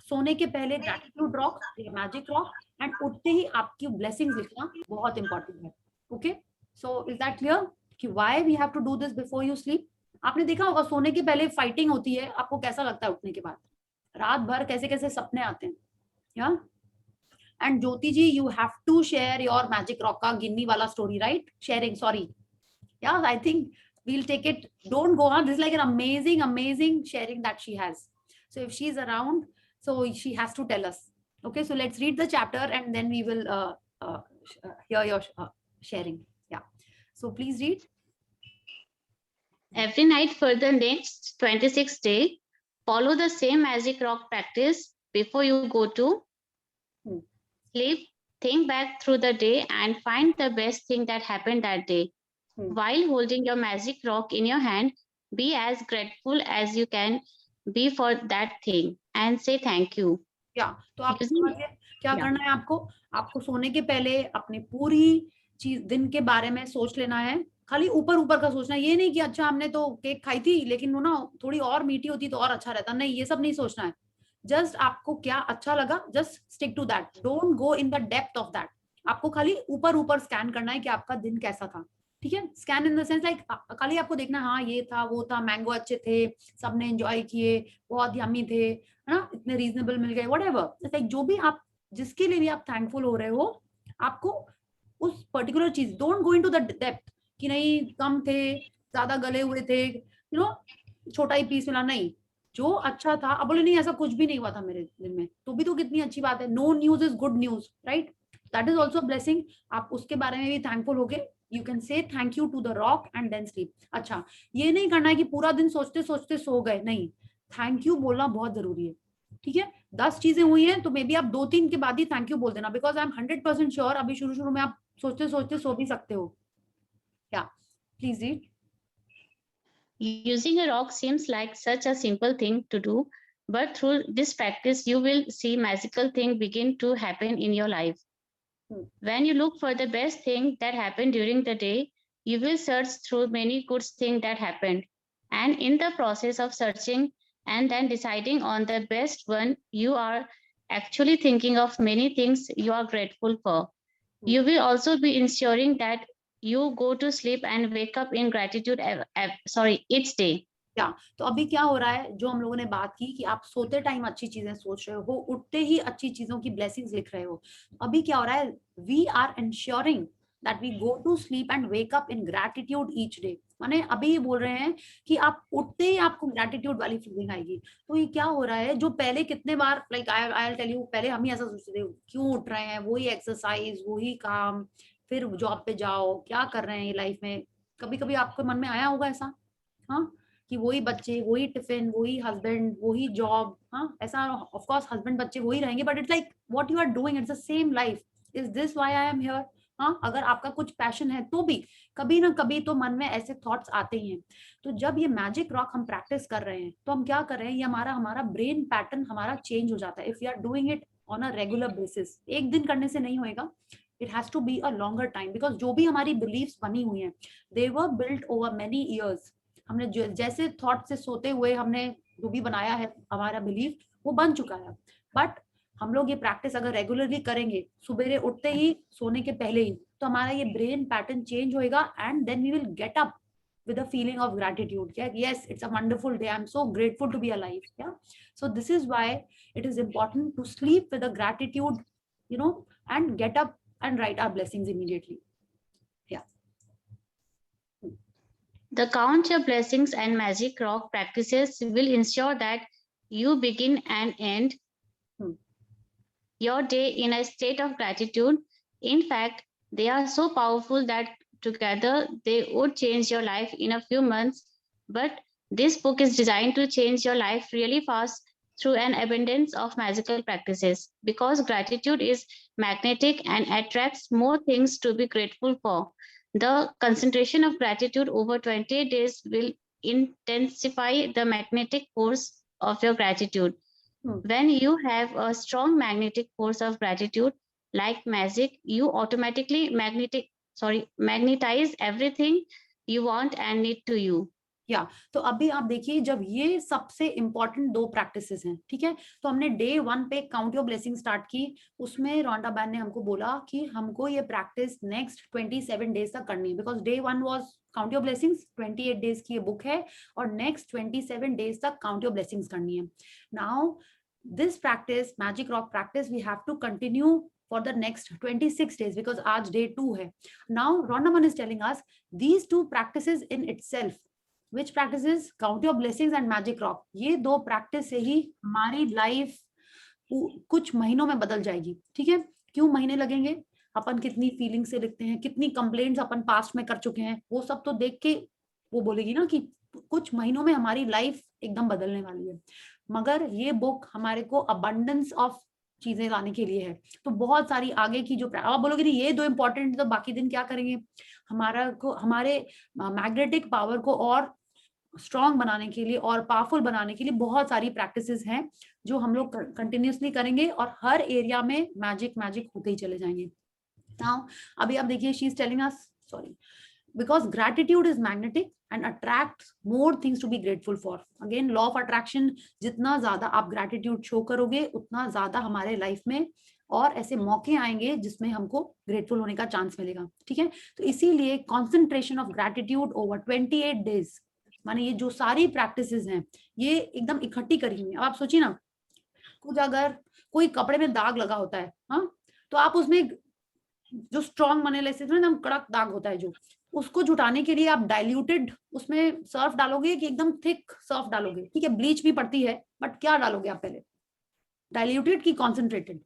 सोने के पहले gratitude rock, magic rock, and उठते ही आपकी ब्लेसिंग्स लिखना बहुत इंपॉर्टेंट है. Okay, so is that clear कि why we have to do this before you sleep. आपने देखा होगा सोने के पहले फाइटिंग होती है, आपको कैसा लगता है उठने के बाद, रात भर कैसे कैसे सपने आते हैं. या And Jyoti ji, you have to share your magic rock ka ginni wala story, right? Sharing, sorry. Yeah, I think we'll take it. Don't go on. This is like an amazing sharing that she has. So if she's around, so she has to tell us. Okay, so let's read the chapter and then we will hear your sharing. Yeah. So please read. Every night for the next 26 days, follow the same magic rock practice before you go to sleep. Think back through the day and find the best thing that happened that day. While holding your magic rock in your hand, be as grateful as you can be for that thing and say thank you. Yeah, तो आप क्या करना है, आपको सोने के पहले अपनी पूरी चीज दिन के बारे में सोच लेना है. खाली ऊपर का सोचना है, ये नहीं कि अच्छा हमने तो केक खाई थी लेकिन वो ना थोड़ी और मीठी होती तो और अच्छा रहता. नहीं, ये सब नहीं सोचना है. जस्ट आपको क्या अच्छा लगा, just stick to that, don't go in the depth of that. आपको खाली ऊपर स्कैन करना है कि आपका दिन कैसा था. ठीक है, scan in the sense like खाली आपको देखना, हाँ ये था वो था, मैंगो अच्छे थे, सबने एंजॉय किए, बहुत यम्मी थे, है ना, इतने रीजनेबल मिल गए, व्हाटएवर. लाइक जो भी आप जिसके लिए भी आप थैंकफुल हो रहे हो, आपको उस पर्टिकुलर चीज, don't go into the depth कि नहीं कम थे, ज्यादा गले हुए थे, यू नो छोटा ही पीस मिला. नहीं, जो अच्छा था. अब बोले नहीं ऐसा कुछ भी नहीं हुआ था मेरे दिन में, तो भी तो कितनी अच्छी बात है. No news is good news, right? That is also blessing. आप उसके बारे में भी थैंकफुल होके you can say thank you to the rock and then sleep. अच्छा, ये नहीं करना है कि पूरा दिन सोचते सोचते सो गए. नहीं, थैंक यू बोलना बहुत जरूरी है. ठीक है, 10 चीजें हुई हैं तो मे बी आप 2-3 के बाद ही थैंक यू बोल देना, बिकॉज आई एम 100% श्योर अभी शुरू में आप सोचते सोचते सो भी सकते हो. या please read. Using a rock seems like such a simple thing to do, but through this practice, you will see magical things begin to happen in your life. When you look for the best thing that happened during the day, you will search through many good things that happened. And in the process of searching and then deciding on the best one, you are actually thinking of many things you are grateful for. You will also be ensuring that you go to sleep and wake up in gratitude each day. Yeah, तो अभी क्या हो रहा है, जो हम लोगों ने बात की कि आप सोते टाइम अच्छी चीजें सोच रहे हो, उठते ही अच्छी चीजों की ब्लेसिंग्स लिख रहे हो. अभी क्या हो रहा है, we are ensuring that we go to sleep and wake up in gratitude each day. माने अभी ये बोल रहे हैं कि आप उठते ही आपको ग्रेटिट्यूड वाली फीलिंग आएगी. तो ये क्या हो रहा है, जो पहले कितने बार like I will tell you, पहले हम ही ऐसा सोचते थे क्यों उठ रहे हैं, वही एक्सरसाइज, वही काम, फिर जॉब पे जाओ, क्या कर रहे हैं लाइफ में. कभी कभी आपके मन में आया होगा ऐसा, हाँ, कि वही बच्चे, वही टिफिन, वही हस्बैंड, वही जॉब. हाँ, ऐसा ऑफ कोर्स हस्बैंड बच्चे वही रहेंगे, but it's like what you are doing, it's the same life. Is this why I am here? हाँ, अगर आपका कुछ पैशन है तो भी कभी ना कभी तो मन में ऐसे थॉट्स आते ही हैं। तो जब ये मैजिक रॉक हम प्रैक्टिस कर रहे हैं तो हम क्या कर रहे हैं, ये हमारा ब्रेन पैटर्न हमारा चेंज हो जाता है। If you are doing it on a regular basis, एक दिन करने से नहीं होएगा, it has to be a longer time, because जो भी हमारी बिलीव्स बनी हुई हैं they were built over many years. हमने जैसे थॉट से सोते हुए हमने जो भी बनाया है हमारा बिलीफ वो बन चुका है। बट हम लोग ये प्रैक्टिस अगर रेगुलरली करेंगे, सुबह उठते ही, सोने के पहले ही, तो हमारा ये ब्रेन पैटर्न चेंज होएगा and then we will get up with a feeling of gratitude. Yeah, yes, it's a wonderful day, I'm so grateful to be alive. Yeah, so this is why it is important to sleep with a gratitude, you know, and get up and write our blessings immediately. Yeah. The Count Your Blessings and Magic Rock practices will ensure that you begin and end your day in a state of gratitude. In fact, they are so powerful that together they would change your life in a few months. But this book is designed to change your life really fast through an abundance of magical practices, because gratitude is magnetic and attracts more things to be grateful for. The concentration of gratitude over 28 days will intensify the magnetic force of your gratitude. When you have a strong magnetic force of gratitude, like magic, you automatically magnetize everything you want and need to you. तो अभी आप देखिए, जब ये सबसे important 2 practices हैं, ठीक है, तो हमने डे 1 पे काउंट योर ब्लेसिंग स्टार्ट की। उसमें रोंडा बैन ने हमको बोला कि हमको ये प्रैक्टिस नेक्स्ट 27 डेज तक करनी है, because day 1 was count your blessings, 28 days की ये बुक है और नेक्स्ट 27 डेज तक काउंट योर ब्लेसिंग्स करनी है। Now this practice, magic rock practice, we have to continue for the next 26 days because आज day 2 है। Now Rhonda is telling us these 2 practices in itself, which practices count your blessings and magic rock, ये 2 practice से ही हमारी life कुछ महीनों में बदल जाएगी। ठीक है, क्यों महीने लगेंगे, अपन कितनी फीलिंग से लिखते हैं, कितनी कंप्लेंट्स अपन पास्ट में कर चुके हैं, वो सब तो देख के वो बोलेगी ना कि कुछ महीनों में हमारी लाइफ एकदम बदलने वाली है। मगर ये बुक हमारे को अबंडेंस ऑफ चीजें लाने के लिए है। तो बहुत सारी आगे की जो आप बोलोगे नहीं ये 2 इंपॉर्टेंट, तो बाकी दिन क्या करेंगे, हमारे मैग्नेटिक पावर को और स्ट्रॉन्ग बनाने के लिए और पावरफुल बनाने के लिए बहुत सारी प्रैक्टिसेस हैं जो हम लोग कंटिन्यूसली करेंगे और हर एरिया में मैजिक होते ही चले जाएंगे। नाउ अभी आप देखिए, she is telling us, sorry, because gratitude is magnetic and attracts more things to be grateful for. Again, law of attraction, जितना ज्यादा आप gratitude show करोगे उतना ज्यादा हमारे लाइफ में और ऐसे मौके आएंगे जिसमें हमको ग्रेटफुल होने का चांस मिलेगा। ठीक है, तो इसीलिए concentration of gratitude over 28 days, माने ये जो सारी प्रैक्टिसेस हैं ये एकदम इकट्ठी करी हुई है। अब आप सोचिए ना, कुछ अगर कोई कपड़े में दाग लगा होता है, हाँ, तो आप उसमें जो स्ट्रॉन्ग बने लेसे एकदम कड़क दाग होता है, जो उसको जुटाने के लिए आप डाइल्यूटेड उसमें सर्फ डालोगे कि एकदम थिक सर्फ डालोगे? ठीक है, ब्लीच भी पड़ती है, बट क्या डालोगे आप पहले, डाइल्यूटेड की कॉन्सेंट्रेटेड?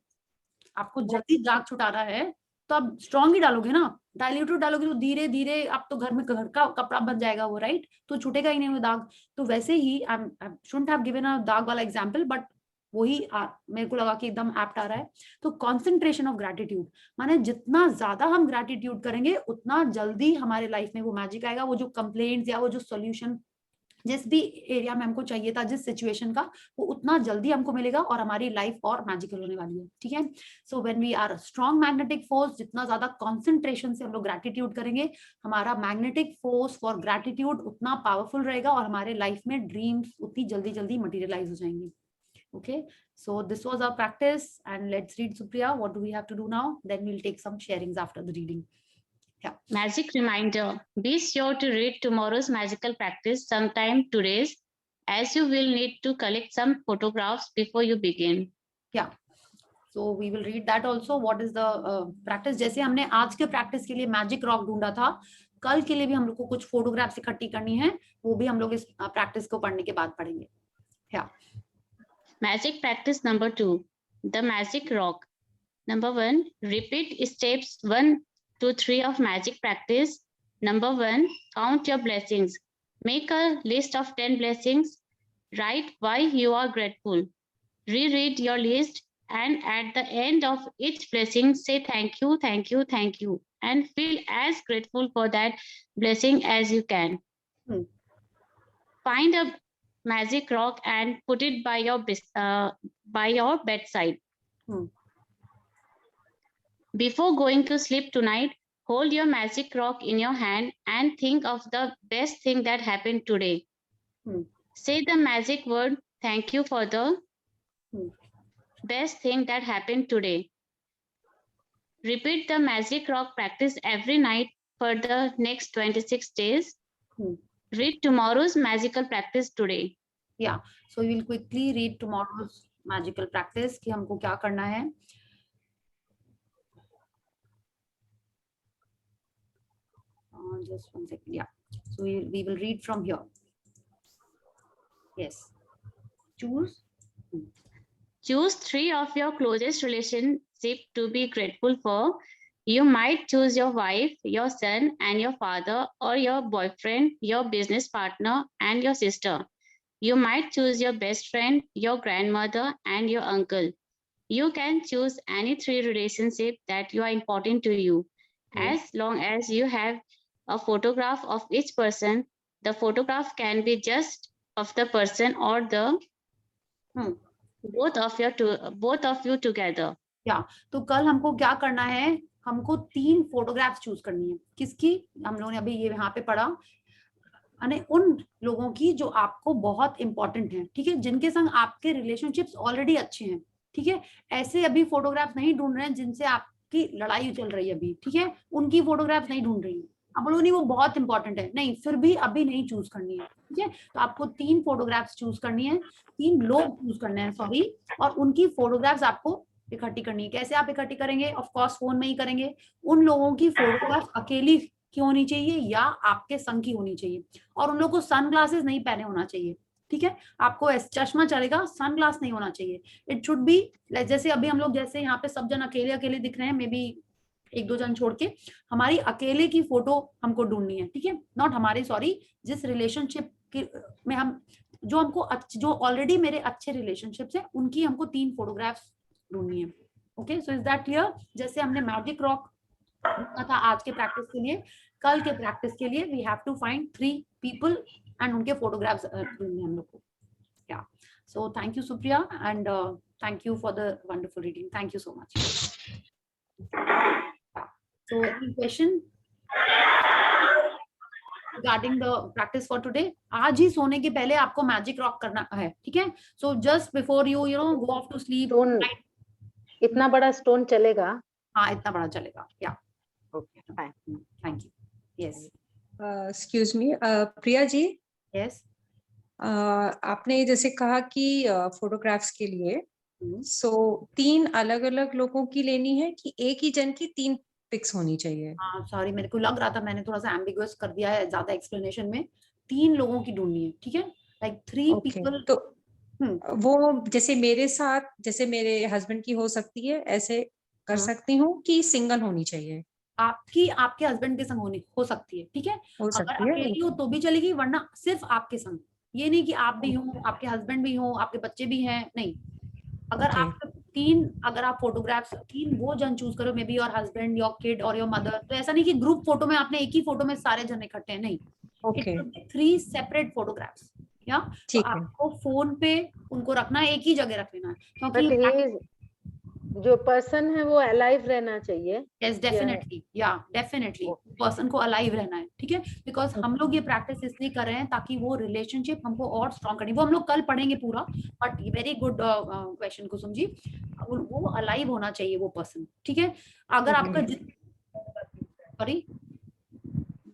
आपको जल्दी दाग छुटाना है तो आप स्ट्रॉन्ग ही डालोगे ना, डाइल्यूटेड डालोगे तो धीरे धीरे आप तो घर का कपड़ा बन जाएगा वो, राइट, तो छूटेगा ही नहीं वो दाग। तो वैसे ही I shouldn't have given a दाग वाला एग्जांपल, बट वही मेरे को लगा कि एकदम एप्ट आ रहा है। तो कॉन्सेंट्रेशन ऑफ ग्रेटिट्यूड, माने जितना ज्यादा हम ग्रेटिट्यूड करेंगे उतना जल्दी हमारे लाइफ में वो मैजिक आएगा। वो जो कंप्लेंट्स या वो जो सॉल्यूशन जिस भी एरिया में हमको चाहिए था, जिस सिचुएशन का, वो उतना जल्दी हमको मिलेगा और हमारी लाइफ और मैजिकल होने वाली है। ठीक है, so when we are strong magnetic force, जितना ज्यादा कॉन्सेंट्रेशन से हम लोग ग्रेटिट्यूड करेंगे, हमारा मैग्नेटिक फोर्स फॉर ग्रेटिट्यूड उतना पावरफुल रहेगा और हमारे लाइफ में ड्रीम्स उतनी जल्दी मटेरियलाइज हो जाएंगे। Okay, so this was our practice, and let's read, Supriya. What do we have to do now? Then we'll take some sharings after the reading. Yeah. Magic reminder: be sure to read tomorrow's magical practice sometime today, as you will need to collect some photographs before you begin. Yeah. So we will read that also. What is the practice? जैसे हमने आज के practice के लिए magic rock ढूंढा था, कल के लिए भी हम लोग को कुछ फोटोग्राफ्स इकट्ठी करनी है, वो भी हम लोग इस प्रैक्टिस को पढ़ने के बाद पढ़ेंगे। Yeah. Magic practice number 2, the magic rock. Number 1, repeat steps 1 to 3 of magic practice. Number 1, count your blessings. Make a list of 10 blessings. Write why you are grateful. Reread your list and at the end of each blessing say thank you, thank you, thank you. and feel as grateful for that blessing as you can. Find a magic rock and put it by your bedside. Before going to sleep tonight, hold your magic rock in your hand and think of the best thing that happened today. Say the magic word, thank you for the best thing that happened today. Repeat the magic rock practice every night for the next 26 days. Read tomorrow's magical practice today. Yeah, so we will quickly read tomorrow's magical practice कि हमको क्या करना है. Just one second. Yeah, so we will read from here. Yes. Choose 3 of your closest relationship to be grateful for. You might choose your wife, your son, and your father, or your boyfriend, your business partner, and your sister. You might choose your best friend, your grandmother, and your uncle. You can choose any 3 relationships that are important to you. As long as you have a photograph of each person, the photograph can be just of the person or the both of you together. Yeah, तो कल हमको क्या करना है, हमको 3 photographs choose करनी है. किसकी? हम लोगों ने अभी ये यहाँ पे पढ़ा, यानी उन लोगों की जो आपको बहुत इंपॉर्टेंट है, ठीक है, जिनके संग आपके रिलेशनशिप्स ऑलरेडी अच्छे हैं, ठीक है. ऐसे अभी फोटोग्राफ्स नहीं ढूंढ रहे हैं जिनसे आपकी लड़ाई चल रही है अभी, ठीक है, उनकी फोटोग्राफ्स नहीं ढूंढ रही है. आप बोलो नहीं वो बहुत इंपॉर्टेंट है, नहीं, फिर भी अभी नहीं चूज करनी है, ठीक है. तो आपको 3 फोटोग्राफ्स चूज करनी है, 3 लोग चूज करने हैं, सॉरी, और उनकी फोटोग्राफ्स आपको इकट्ठी करनी है. कैसे आप इकट्ठी करेंगे? ऑफ कोर्स फोन में ही करेंगे. उन लोगों की फोटोग्राफ अकेली की होनी चाहिए या आपके संग की होनी चाहिए, और उन लोगों को सनग्लासेस नहीं पहने होना चाहिए, ठीक है. आपको चश्मा चलेगा, सनग्लास नहीं होना चाहिए. इट शुड बी जैसे अभी हम लोग जैसे यहाँ पे सब जन अकेले अकेले दिख रहे हैं, मे बी 1-2 जन छोड़ के, हमारी अकेले की फोटो हमको ढूंढनी है, ठीक है. नॉट हमारी, सॉरी, जिस रिलेशनशिप में हम जो ऑलरेडी मेरे अच्छे रिलेशनशिप्स है उनकी हमको 3 फोटोग्राफ्स ढूंढनी है. Okay, so is that clear? जैसे हमने मैजिक रॉक ढूंढना था आज के प्रैक्टिस के लिए, कल के प्रैक्टिस के लिए we have to find 3 people and उनके फोटोग्राफ्स ढूंढने हम लोग को. Yeah, so thank you Supriya and thank you for the wonderful reading. Thank you so much. So any question regarding the practice for today? आज ही सोने के पहले आपको मैजिक रॉक करना है, ठीक है. So just before you go off to sleep. इतना बड़ा स्टोन चलेगा? हाँ, इतना बड़ा चलेगा. Yeah. Okay, fine. Thank you. Yes. Excuse me, Priya ji. Yes. आपने जैसे कहा कि फोटोग्राफ्स के लिए सो 3 अलग अलग लोगों की लेनी है कि एक ही जन की 3 पिक्स होनी चाहिए? हाँ, सॉरी, मेरे को लग रहा था मैंने थोड़ा सा एम्बिगुअस कर दिया है ज्यादा एक्सप्लेनेशन में. 3 लोगों की ढूंढनी है, ठीक है, लाइक 3 पीपल. तो वो जैसे मेरे साथ, जैसे मेरे हस्बैंड की हो सकती है, ऐसे कर सकती हूँ कि सिंगल होनी चाहिए? आपके हस्बैंड के संग हो सकती है, ठीक है. अगर अकेली हो तो भी चलेगी, वरना सिर्फ आपके संग. ये नहीं कि आप भी हो, आपके हस्बैंड भी हो, आपके बच्चे भी हैं, नहीं. अगर आप 3 अगर आप फोटोग्राफ्स 3 वो जन चूज करो, may be your husband, your kid और योर मदर. तो ऐसा नहीं कि ग्रुप फोटो में आपने एक ही फोटो में सारे जन इकट्ठे हैं, नहीं. Okay, 3 separate photographs. या, तो आपको फोन पे उनको रखना है, एक ही जगह रख लेना है, क्योंकि जो पर्सन है वो अलाइव रहना चाहिए. Yes, definitely. या, डेफिनेटली पर्सन को अलाइव रहना है, ठीक है. बिकॉज हम लोग ये प्रैक्टिस इसलिए कर रहे हैं ताकि वो रिलेशनशिप हमको और स्ट्रॉन्ग करनी. वो हम लोग कल पढ़ेंगे पूरा, but very good question Kusum ji. वो अलाइव होना चाहिए वो पर्सन, ठीक है. अगर आपका सॉरी,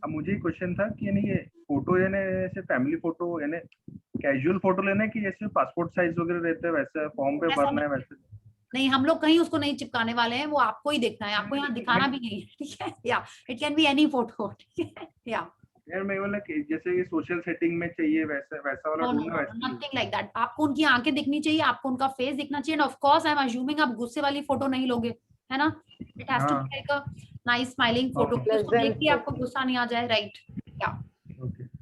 मुझे क्वेश्चन था कि यानी ये फोटो यानी ऐसे फैमिली फोटो यानी कैजुअल फोटो लेना है कि जैसे पासपोर्ट साइज वगैरह रहते हैं वैसे फॉर्म पे भरना है? वैसे नहीं, हम लोग कहीं उसको नहीं चिपकाने वाले हैं, वो आपको ही देखना है, आपको यहाँ दिखाना भी नहीं है, ठीक है. या, it can be any photo, ठीक है. या, यार मैं बोला कि जैसे ये सोशल सेटिंग में चाहिए वैसा वाला ढूंढना है? Nothing like that. आपको उनकी आंखें दिखनी चाहिए, आपको उनका फेस दिखना चाहिए. Of course I am assuming आप गुस्से वाली फोटो नहीं लोगे, है ना. It has to be like a nice smiling photo, उसको देख के आपको गुस्सा नहीं आ जाए, राइट. या,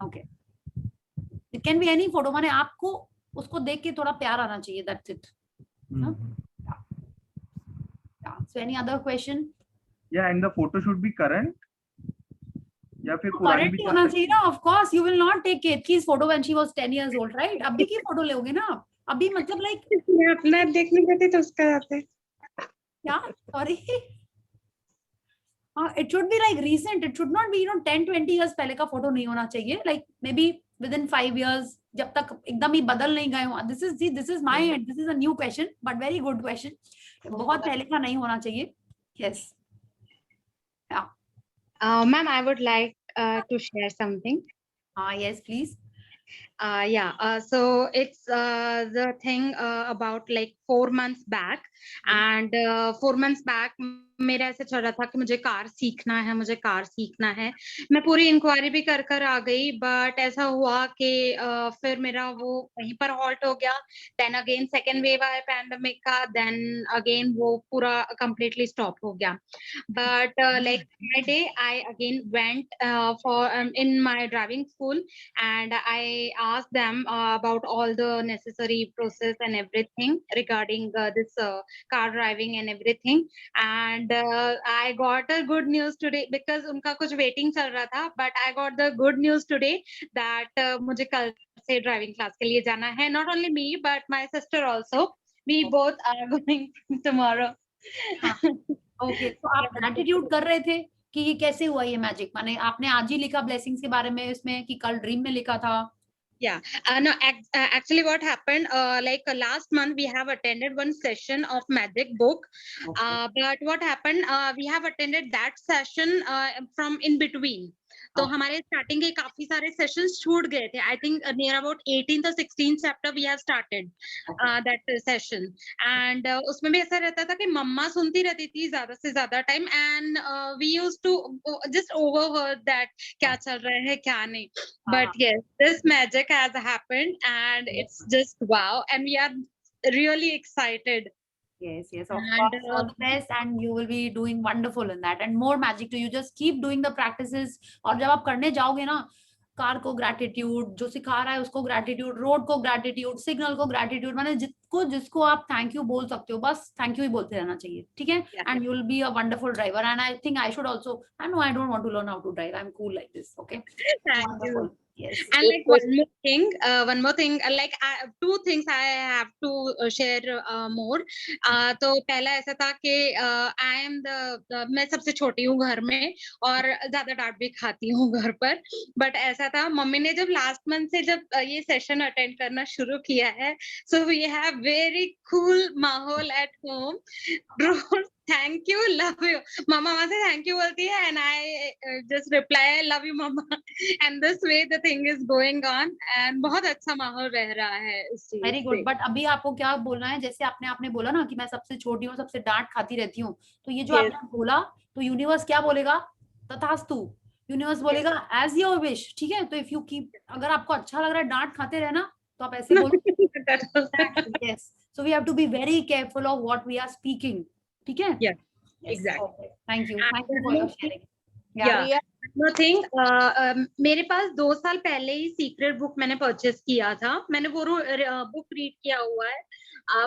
okay. It can be any photo, माने आपको उसको देख के थोड़ा प्यार आना चाहिए, that's it. So any other question? Yeah, and the photo should be current. या फिर पुरानी करंट भी होना चाहिए ना. Of course you will not take Ketaki's photo when she was 10 years old, right? अभी की फोटो लोगे ना आप. अभी मतलब लाइक मैं अपना देखने गए थे तो उसका आते क्या, sorry. It should be like recent. It should not B 10-20 years पहले का फोटो नहीं होना चाहिए. Like may be within 5 years, जब तक एकदम ही बदल नहीं गए हो. This is my this is a new question but very good question. बहुत पहले का नहीं होना चाहिए. Yes. Ma'am, I would like to share something. Yes, please. So it's the thing about like 4 months back, and 4 months back मेरा ऐसे चल रहा था कि मुझे कार सीखना है, मुझे कार सीखना है. मैं पूरी इंक्वायरी भी कर आ गई, बट ऐसा हुआ कि फिर मेरा वो वहीं पर हॉल्ट हो गया. देन अगेन सेकेंड वेव आया पैंडेमिक का, देन अगेन वो पूरा कंप्लीटली स्टॉप हो गया. But like my day I again went for in my driving school, and I asked them about all the necessary process and everything regarding this car driving and everything. And I got a good news today because उनका कुछ waiting चल रहा था, but I got the good news today that मुझे कल से driving class के लिए जाना है. Not only me but my sister also. We both are going tomorrow. Okay, तो आप gratitude कर रहे थे कि ये कैसे हुआ ये मैजिक. माने आपने आज ही लिखा ब्लेसिंग्स के बारे में इसमें कि कल ड्रीम में लिखा था? Yeah, no, actually what happened, like last month we have attended one session of magic book. But what happened, we have attended that session from in between. तो हमारे स्टार्टिंग के काफी सारे सेशंस छूट गए थे. I think near about 18th or 16th chapter we have started that session. And उसमें भी ऐसा रहता था कि मम्मा सुनती रहती थी ज्यादा से ज्यादा time, and we used to just overheard that क्या चल रहा है क्या नहीं. But yes, this magic has happened and it's just wow, and we are really excited. Yes, of course. All the best, and you will be doing wonderful in that, and more magic to you. Just keep doing the practices. और जब आप करने जाओगे ना, car को gratitude, जो सिखा रहा है उसको ग्रैटिट्यूड, रोड को ग्रैटिट्यूड, सिग्नल को ग्रैटिट्यूड, माने जिसको आप थैंक यू बोल सकते हो, बस थैंक यू ही बोलते रहना चाहिए. ठीक है? And you will be a wonderful driver. And I think I should also, I know I don't want to learn how to drive. I am cool like this. Okay, Thank you. Yes. And like one more thing, like two things I have to share more. तो पहला ऐसा था कि I am मैं सबसे छोटी हूँ घर में और ज्यादा डांट भी खाती हूँ घर पर. बट ऐसा था, मम्मी ने जब लास्ट मंथ से जब ये सेशन अटेंड करना शुरू किया है, so we have very cool माहौल at home. Thank you, love you. Mama वहाँ से thank you बोलती है, and I just reply love you mama. And this way the thing is going on, and बहुत अच्छा माहौल रह रहा है इस चीज. Very good. बट अभी आपको क्या बोलना है, जैसे आपने बोला ना कि मैं सबसे छोटी हूँ, सबसे डांट खाती रहती हूँ, तो ये जो आपने बोला, तो यूनिवर्स क्या बोलेगा? तथास्तु. यूनिवर्स बोलेगा एज योर विश. ठीक है? तो इफ यू कीप, अगर आपको अच्छा लग रहा है डांट खाते रहना, तो आप ऐसे बोलो. Yes, so we have to be very careful of what we are speaking. ठीक है? Yes, exactly. Thank you for your sharing. Yeah. No thing, मेरे पास 2 साल पहले ही सीक्रेट बुक मैंने परचेस किया था. मैंने वो बुक रीड किया हुआ है,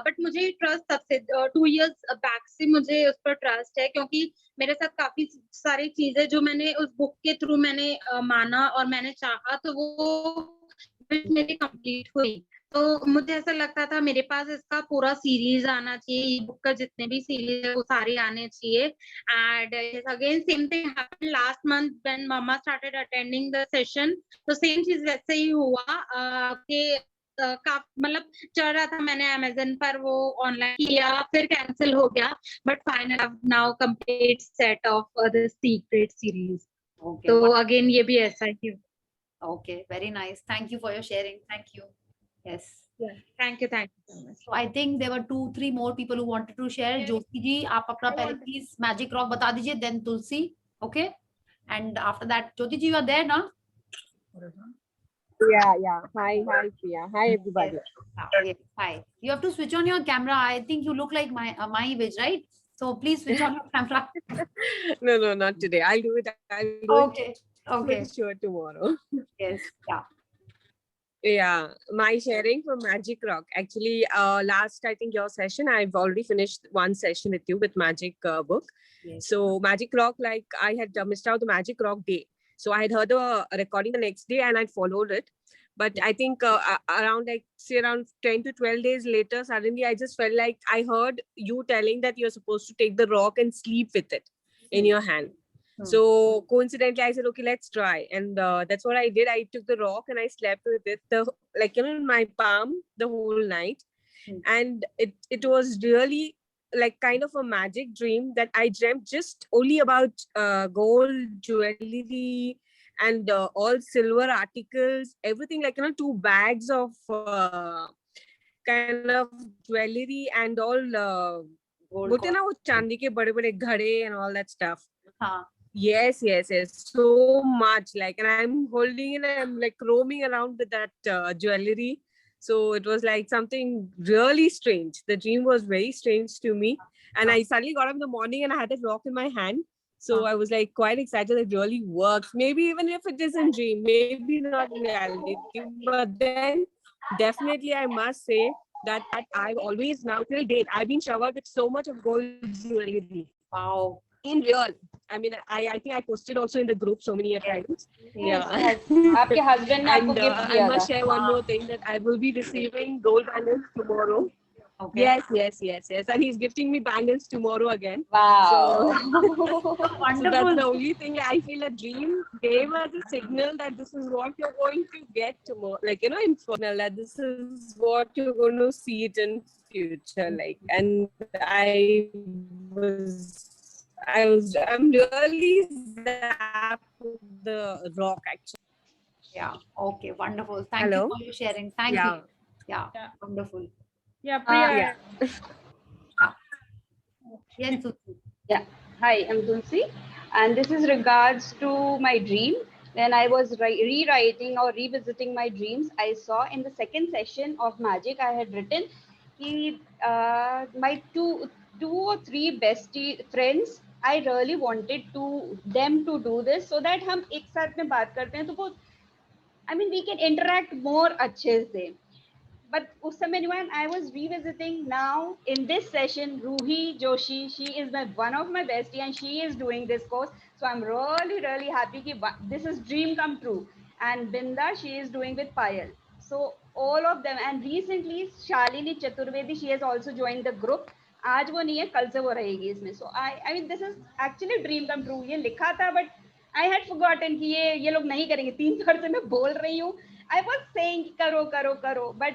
बट मुझे ट्रस्ट तब से 2 years बैक से मुझे उस पर ट्रस्ट है, क्योंकि मेरे साथ काफी सारी चीजें जो मैंने उस बुक के थ्रू मैंने माना और मैंने चाहा, तो वो मेरी कंप्लीट हुई. तो मुझे ऐसा लगता था मेरे पास इसका पूरा सीरीज आना चाहिए, ये बुक का जितने भी सीरीज है वो सारे आने चाहिए. And again same thing happened last month when मम्मा स्टार्टेड अटेंडिंग द सेशन. तो सेम चीज वैसे ही हुआ कि मतलब चल रहा था, मैंने अमेज़न पर वो ऑनलाइन किया, फिर कैंसिल हो गया, but final now complete set of the secret series. तो अगेन ये भी ऐसा ही. Okay, very nice. Thank you for your sharing. Thank you. Yes. Yeah. Thank you so much. So I think there were 2-3 more people who wanted to share. Jyoti ji, आप अपना पहले please magic rock बता दीजिए, then Tulsi. Okay. And after that, Jyoti ji, you are there now? Yeah. Hi, Priya. Hi, everybody. Yes. Hi. You have to switch on your camera. I think you look like my image, right? So please switch on your camera. No, not today. I'll do it. Okay. For sure tomorrow. Yes. Yeah. Yeah, my sharing for Magic Rock. Actually, last, I think your session, I've already finished one session with you with Magic book. Yes. So Magic Rock, like I had missed out the Magic Rock day. So I had heard the recording the next day and I'd followed it. But I think around like say around 10 to 12 days later, suddenly I just felt like I heard you telling that you're supposed to take the rock and sleep with it in your hand. So coincidentally, I said, okay, let's try. And that's what I did. I took the rock and I slept with it, in my palm the whole night. And it was really like kind of a magic dream that I dreamt just only about gold jewelry and all silver articles, everything, like, 2 bags of kind of jewelry and all बोलते हैं ना वो चांदी के बड़े-बड़े घड़े and all that stuff. Yes. So much, like, and I'm holding it and I'm like roaming around with that jewelry. So it was like something really strange. The dream was very strange to me. And I suddenly got up in the morning and I had that rock in my hand. So I was like quite excited. It really works. Maybe even if it isn't dream, maybe not reality. But then definitely I must say that I've always now till date, I've been showered with so much of gold jewelry. Wow. In real. I mean, I think I posted also in the group so many times. Yes, Yeah. आपके husband ने आपको And gift I दिया must था. share one more thing, that I will be receiving gold bangles tomorrow. Okay. Yes. And he's gifting me bangles tomorrow again. Wow. So that's the only thing I feel a dream gave us a signal that this is what you're going to get tomorrow. Like, in signal that this is what you're going to see it in future. Like, and I'm really zapped with the rock actually. Yeah. Okay. Wonderful. Thank Hello? you for your sharing. Thank Yeah. you. Yeah. Wonderful. Yeah, Priya. Yes, Tulsi. Yeah. Hi, I'm Tulsi, and this is regards to my dream. When I was rewriting or revisiting my dreams, I saw in the second session of Magic, I had written my two or three bestie friends. I really wanted them to do this so that हम एक साथ में बात करते हैं तो वो, I mean, we can interact more अच्छे से. But उस समय when I was revisiting now in this session, Ruhi Joshi, she is one of my bestie and she is doing this course. So I'm really happy that this is dream come true. And Binda, she is doing with Payal. So all of them, and recently Shalini Chaturvedi, she has also joined the group. आज वो नहीं है, कल से वो रहेगी इसमें. So I mean, this is actually dream come true. ये लिखा था, but I had forgotten कि ये लोग नहीं करेंगे. 3 बार से मैं बोल रही हूँ. I was saying करो, but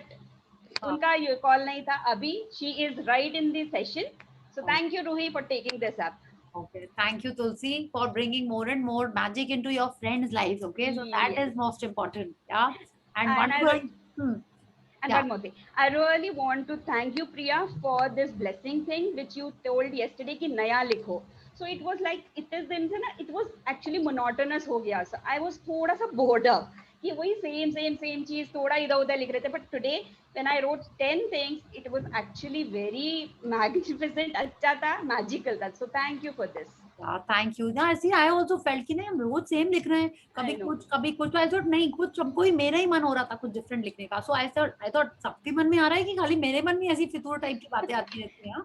उनका ये कॉल नहीं था अभी. She is right in the session. So thank you, Ruhi, for taking this up. Okay. Thank you, Tulsi, for bringing more and more magic into your friends' lives. Okay. So that is most important. Yeah. And one more thing. I really want to thank you, Priya, for this blessing thing which you told yesterday कि नया लिखो. So it was like, it was actually monotonous हो गया. So I was थोड़ा सा bored up. कि वही same चीज थोड़ा इधर उधर लिख रहे थे. But today when I wrote 10 things, it was actually very magnificent, अच्छा था, magical था. So thank you for this. Yeah, thank you. Yeah, see, I also felt कि नहीं हम रोज सेम लिख रहे हैं, कभी कुछ तो I thought नहीं, कुछ सबको ही मेरा ही मन हो रहा था कुछ डिफरेंट लिखने का. So I thought सबके मन में आ रहा है कि खाली मेरे मन में ऐसी फितूर टाइप की बातें आती रहती हैं.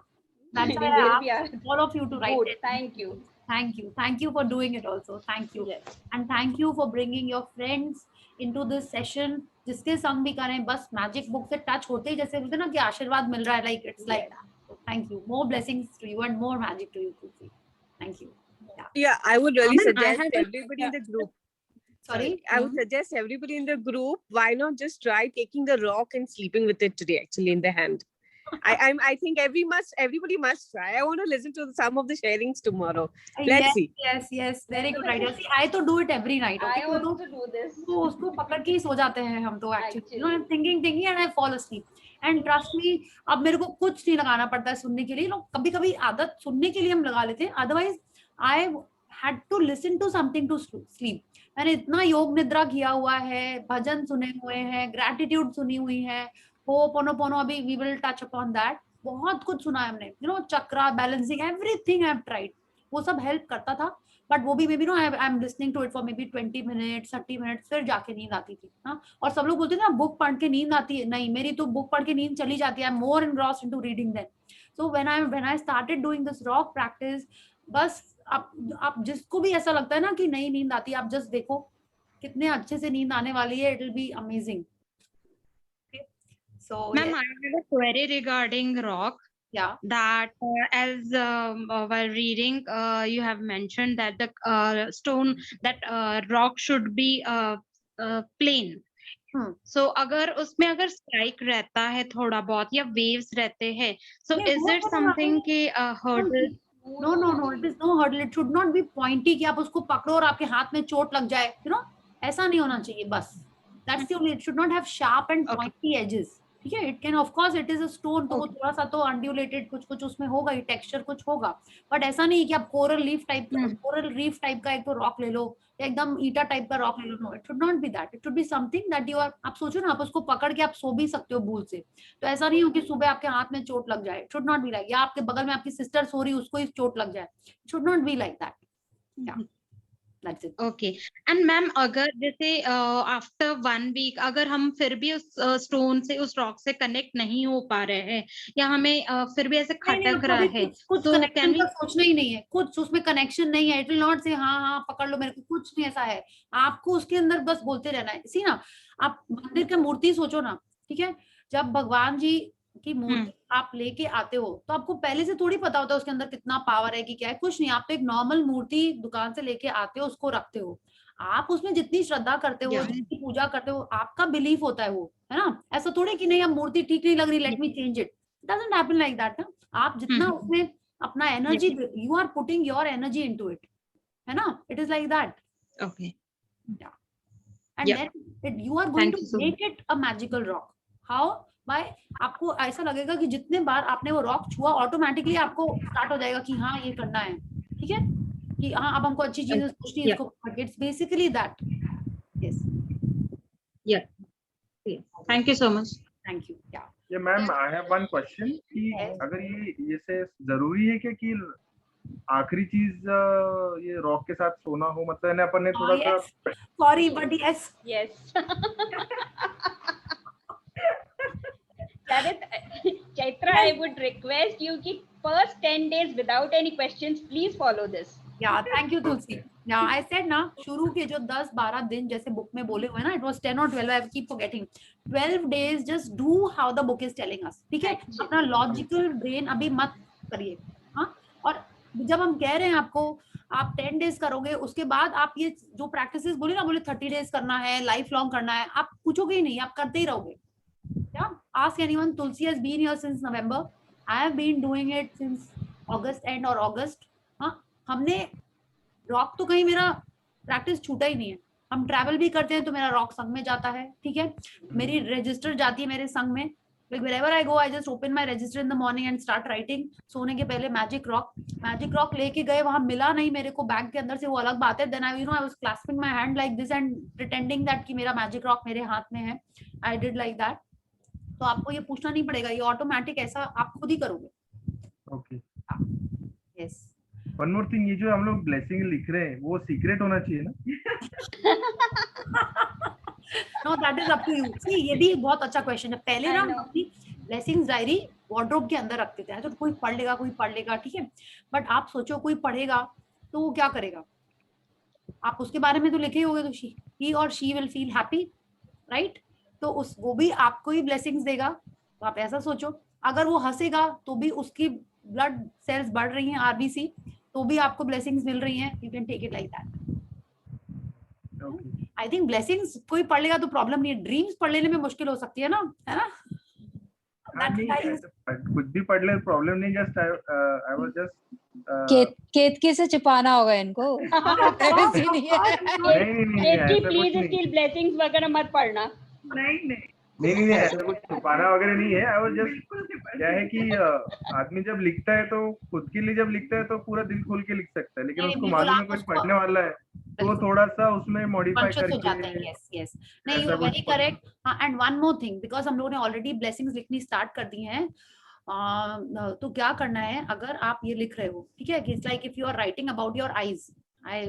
That's why I asked all of you to write it. Thank you for doing it also. Thank you. Yes. And thank you for bringing your friends into this session. जिसके संग भी करें, बस मैजिक बुक से touch होते ही जैसे बोलते हैं ना कि आशीर्वाद मिल रहा है, like it's like that. So thank you. More blessings to you and more magic to you, Tulsi. Thank you. Yeah, I would really suggest everybody in the group. Sorry? I would suggest everybody in the group, why not just try taking the rock and sleeping with it today, actually, in the hand. I think everybody must try. I want to listen to some of the sharings tomorrow. Let's see. Yes. Very good idea. See, I to do it every night. Okay? I also do this. तो उसको पकड़ के ही सो जाते हैं हम तो actually. You know, I'm thinking and I fall asleep. And trust me, अब मेरे को कुछ नहीं लगाना पड़ता है सुनने के लिए. लोग कभी-कभी आदत सुनने के लिए हम लगा लेते हैं. Otherwise, I had to listen to something to sleep. मैंने इतना योग निद्रा किया हुआ है, भजन सुने हुए हैं, gratitude सुनी हुई है. Ho'oponopono, अभी we will touch upon that. बहुत कुछ सुना है हमने. You know, chakra, balancing, everything I've tried. वो सब हेल्प करता था, बट वो भी maybe no I am listening to it for maybe 20 minutes 30 minutes, फिर जाके नींद आती थी। हाँ, और सब लोग बोलते थे ना बुक पढ़ के नींद आती है, नहीं मेरी तो बुक पढ़ के नींद चली जाती है, I am more engrossed into reading then. So when I started doing this rock practice, बस आप जिसको भी ऐसा लगता है ना कि नहीं नींद आती, आप जस्ट देखो कितने अच्छे से नींद आने वाली है, it will be amazing. So Ma'am, I have a query regarding rock. Yeah. That as while reading, you have mentioned that the stone, that rock should be plain. So अगर उसमें अगर strike रहता है थोड़ा बहुत या waves रहते हैं, so is it something कि hurdle? No, it is no hurdle. It should not be pointy कि आप उसको पकड़ो और आपके हाथ में चोट लग जाए, you know, ऐसा नहीं होना चाहिए बस। That's the only, it should not have sharp and pointy edges. ठीक है, it can of course, it is a stone, तो वो थोड़ा सा तो अनड्यूलेटेड कुछ उसमें होगा ही, टेक्सचर कुछ होगा, बट ऐसा नहीं कि आप कोरल रीफ टाइप का एक तो रॉक ले लो या एकदम ईटा टाइप का रॉक ले लो। No, it should not be that, it should be something that you are, आप सोचो ना, आप उसको पकड़ के आप सो भी सकते हो भूल से, तो ऐसा नहीं हो कि सुबह आपके हाथ में चोट लग जाए। It should not be like, या आपके बगल में आपकी सिस्टर सो रही, उसको ही चोट लग जाए, it should not be like that. That's it. Okay. And ma'am, अगर जैसे after 1 week अगर हम फिर भी उस स्टोन से, उस रॉक से कनेक्ट नहीं हो पा रहे हैं, या हमें फिर भी ऐसे खटक रहा है, कुछ कनेक्शन का सोचना ही नहीं है, कुछ उसमें कनेक्शन नहीं है, इट विल नॉट से हाँ पकड़ लो मेरे को, कुछ नहीं ऐसा है। आपको उसके अंदर बस बोलते रहना है। सी ना, आप मंदिर की मूर्ति सोचो ना, ठीक है, जब भगवान जी की मूर्ति आप लेके आते हो तो आपको पहले से थोड़ी पता होता है उसके अंदर कितना पावर है कि क्या है, कुछ नहीं, आप तो एक नॉर्मल मूर्ति दुकान से लेके आते हो, उसको रखते हो, आप उसमें जितनी श्रद्धा करते हो, जितनी पूजा करते हो, आपका बिलीफ होता है वो, है ना। ऐसा थोड़ी कि नहीं अब मूर्ति ठीक नहीं लग रही, let me change it, doesn't happen like that ना। आप जितना उसमें अपना energy, you are putting your energy into it, है ना, it is like that. Okay, and then you are going to make it a magical rock. How? By, आपको ऐसा लगेगा कि जितने बार आपने वो रॉक छुआ, ऑटोमेटिकली आपको स्टार्ट हो जाएगा कि हाँ ये करना है, ठीक है, कि हाँ अब हमको अच्छी चीजें सोचनी है, इसको, it's basically that. Yes, yeah, thank you so much. Thank you. Yeah ma'am, I have one question कि अगर ये से जरूरी है क्या कि आखिरी चीज ये रॉक के साथ सोना हो, मतलब अपन ने थोड़ा सा, sorry but yes Chaitra, I would request you keep first 10 days without any questions. Please follow this. Yeah, thank you, Tulsi. Now I said ना, शुरू के जो 10-12 दिन जैसे बुक में बोले हुए ना, it was 10 or 12, I keep forgetting. 12 days just do how the book is telling us. ठीक है, अपना लॉजिकल ब्रेन अभी मत करिए। हाँ, और जब हम कह रहे हैं आपको आप 10 डेज करोगे, उसके बाद आप ये जो प्रैक्टिसेस बोले ना, बोले 30 डेज करना है, लाइफ लॉन्ग करना है, आप पूछोगे ही नहीं, आप करते ही रहोगे। Yeah, ask anyone. Tulsi has been here since November. I have been doing it since August end or August. हाँ, हमने रॉक तो कहीं मेरा प्रैक्टिस छूटा ही नहीं है। हम ट्रैवल भी करते हैं तो मेरा रॉक संग में जाता है, ठीक है, मेरी रजिस्टर जाती है मेरे संग में। Like wherever I go, I just open my register in the morning and start writing. सोने के पहले मैजिक रॉक लेके गए, वहां मिला नहीं मेरे को बैग के अंदर से, वो अलग बात है। Then I was clasping my hand like this and pretending that कि मेरा मैजिक रॉक मेरे हाथ में है। I did like that. तो आपको ये पूछना नहीं पड़ेगा, ये ऑटोमेटिक ऐसा आप खुद ही करोगे। Okay, yes. One more thing, ये जो हम लोग ब्लेसिंग लिख रहे हैं वो सीक्रेट होना चाहिए ना? No, that is up to you. See, ये भी बहुत अच्छा क्वेश्चन है। पहले ना हम अपनी ब्लेसिंग्स डायरी वार्डरोब के अंदर रखते थे, तो कोई पढ़ लेगा, ठीक है, बट आप सोचो कोई पढ़ेगा तो वो क्या करेगा, आप उसके बारे में तो लिखे ही होगे, तो ही और she will feel happy, right, तो वो भी आपको ही ब्लेसिंग्स देगा। तो आप ऐसा सोचो, अगर वो हंसेगा तो भी उसकी ब्लड सेल्स बढ़ रही हैं, आरबीसी, तो भी आपको ब्लेसिंग्स मिल रही हैं। You can take it like that. I think blessings कोई पढ़ लेगा तो प्रॉब्लम नहीं है, ड्रीम्स पढ़ लेने में मुश्किल हो सकती है ना, है ना। कुछ भी पढ़ ले प्रॉब्लम नहीं, जस्ट आई वाज जस्ट केतकी से छुपाना होगा इनको। केतकी प्लीज इसकी ब्लेसिंग्स वगैरह मत पढ़ना। नहीं ऐसा कुछ छुपाना वगैरह नहीं है। आई वाज जस्ट, क्या है कि आदमी जब लिखता है तो खुद के लिए जब लिखता है तो पूरा दिल खोल के लिख सकता है, लेकिन उसको मालूम है कोई पढ़ने वाला है तो थोड़ा सा उसमें मॉडिफाई करके। यस, नहीं, यू आर वेरी करेक्ट। हाँ, and one more thing, because हम लोगों ने ऑलरेडी ब्लेसिंग्स लिखनी स्टार्ट कर दी हैं, तो क्या करना है, अगर आप ये लिख रहे हो, ठीक है, it's like if you are writing about your eyes, I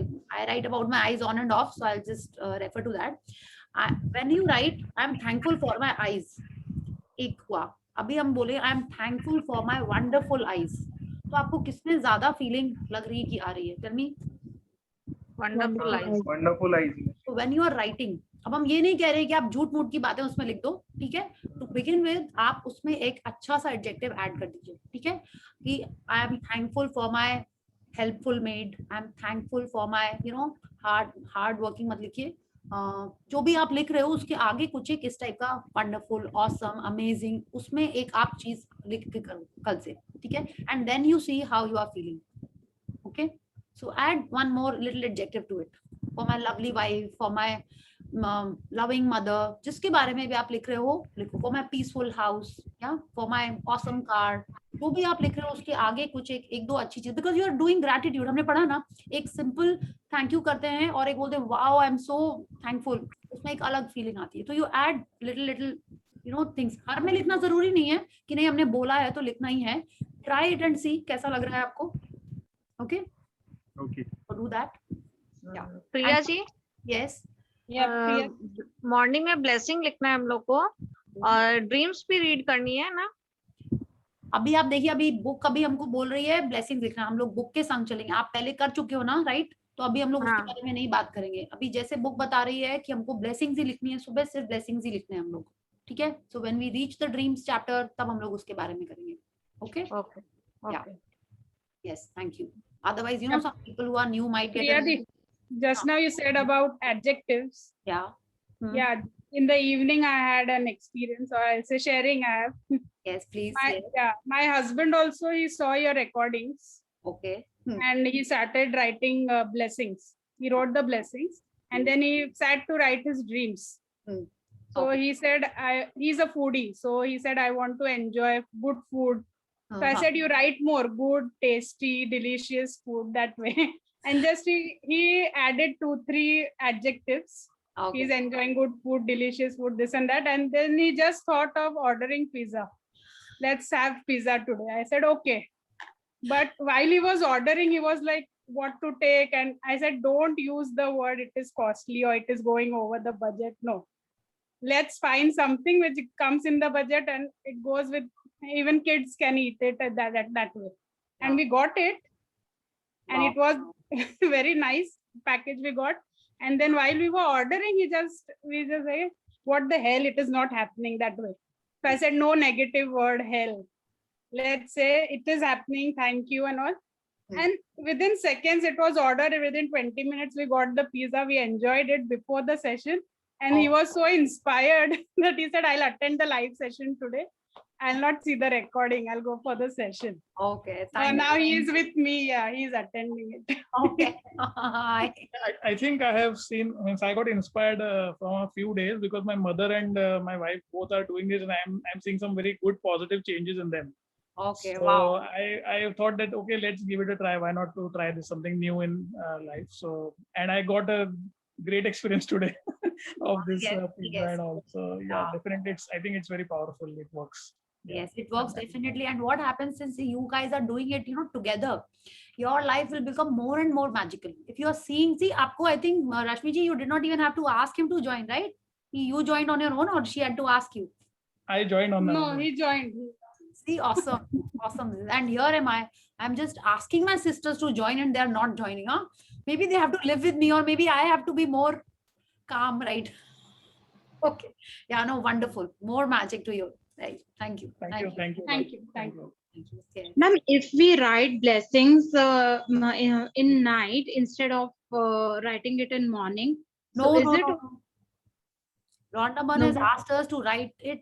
write about my eyes on and off, so I'll just refer to that. When you write I am thankful for my eyes, एक हुआ, अभी हम बोले I am thankful for my wonderful eyes, तो आपको किसमें ज्यादा feeling लग रही है कि आ रही है? Tell me. Wonderful eyes. Wonderful eyes. So when you are writing, अब हम ये नहीं कह रहे कि आप झूठ मूठ की बातें उसमें लिख दो, ठीक है, तो बिगिन विद आप उसमें एक अच्छा सा एडजेक्टिव ऐड कर दीजिए, ठीक है, कि I am thankful for my helpful made, I am thankful for my hard working मत लिखिए, जो भी आप लिख रहे हो उसके आगे कुछ एक इस टाइप का वंडरफुल, ऑसम, अमेजिंग, उसमें एक आप चीज लिख के करो कल से, ठीक है, and then you see how you are feeling, okay, so add one more little adjective to it, for my lovely wife, for my loving mother, जिसके बारे में भी आप लिख रहे हो लिखो, फॉर माय पीसफुल हाउस, या फॉर माय ऑसम कार, जो भी आप लिख रहे हो उसके आगे कुछ एक दो अच्छी चीज, because you are doing gratitude, हमने पढ़ा ना, एक सिंपल थैंक यू करते हैं और एक बोलते हैं wow I am so thankful, उसमें एक अलग फीलिंग आती है, तो यू ऐड लिटिल थिंग्स, हर में लिखना जरूरी नहीं है कि नहीं हमने बोला है तो लिखना ही है, ट्राई इट एंड सी कैसा लग रहा है आपको, okay okay, do that. Priya ji, yes, morning में ब्लेसिंग लिखना है हम लोग को और ड्रीम्स भी रीड करनी है ना। अभी आप देखिए, अभी बुक अभी हमको बोल रही है ब्लेसिंग लिखना, हम लोग बुक के संग चलेंगे, आप पहले कर चुके हो ना, राइट, तो अभी हम लोग उसके बारे में नहीं बात करेंगे, अभी जैसे बुक बता रही है कि हमको ब्लेसिंग्स ही लिखनी है, सुबह सिर्फ ब्लेसिंग्स ही लिखने हैं हम लोग, ठीक है, so when we reach the dreams chapter तब हम लोग उसके बारे में करेंगे, okay okay okay, yes, thank you, otherwise you know some people who are new might get just now you said about adjectives. Yeah, in the evening I had an experience, or I'll say sharing I have. Yes, please. My husband also, he saw your recordings. Okay. And he started writing blessings. He wrote the blessings and then he sat to write his dreams. So he said he's a foodie, so he said I want to enjoy good food. So I said you write more good, tasty, delicious food, that way. And just he added 2-3 adjectives. Okay. He's enjoying good food, delicious food, this and that, and then he just thought of ordering pizza. Let's have pizza today. I said okay, but while he was ordering, he was like, what to take? And I said, don't use the word it is costly or it is going over the budget. No, let's find something which comes in the budget and it goes with, even kids can eat it that way. And we got it, and it was very nice package we got. And then while we were ordering, we just say, what the hell, it is not happening that way. So I said, no negative word, hell. Let's say it is happening, thank you and all. And within seconds, it was ordered. Within 20 minutes, we got the pizza. We enjoyed it before the session. And he was so inspired that he said, I'll attend the live session today. I'll not see the recording. I'll go for the session. Okay. So now he is with me. Yeah, he's attending it. Okay. I think I have seen, I got inspired from a few days because my mother and my wife both are doing this, and I'm seeing some very good positive changes in them. Okay. So wow. I thought that, okay, let's give it a try. Why not to try this, something new in life? So, and I got a great experience today of this pizza and all. So yeah, definitely, I think it's very powerful. It works. Yes, it works definitely. And what happens since you guys are doing it, together, your life will become more and more magical. If you are seeing, Aapko, I think Rashmi ji, you did not even have to ask him to join, right? You joined on your own, or she had to ask you? I joined on my own. No, he joined. See, awesome, awesome. And here am I'm just asking my sisters to join and they're not joining. Huh? Maybe they have to live with me, or maybe I have to be more calm, right? Okay. Yeah, no, wonderful. More magic to you. Right. Thank you. Thank you. Thank you. Ma'am, if we write blessings in night instead of writing it in morning, no, so is no, it? No. Rhonda has asked us to write it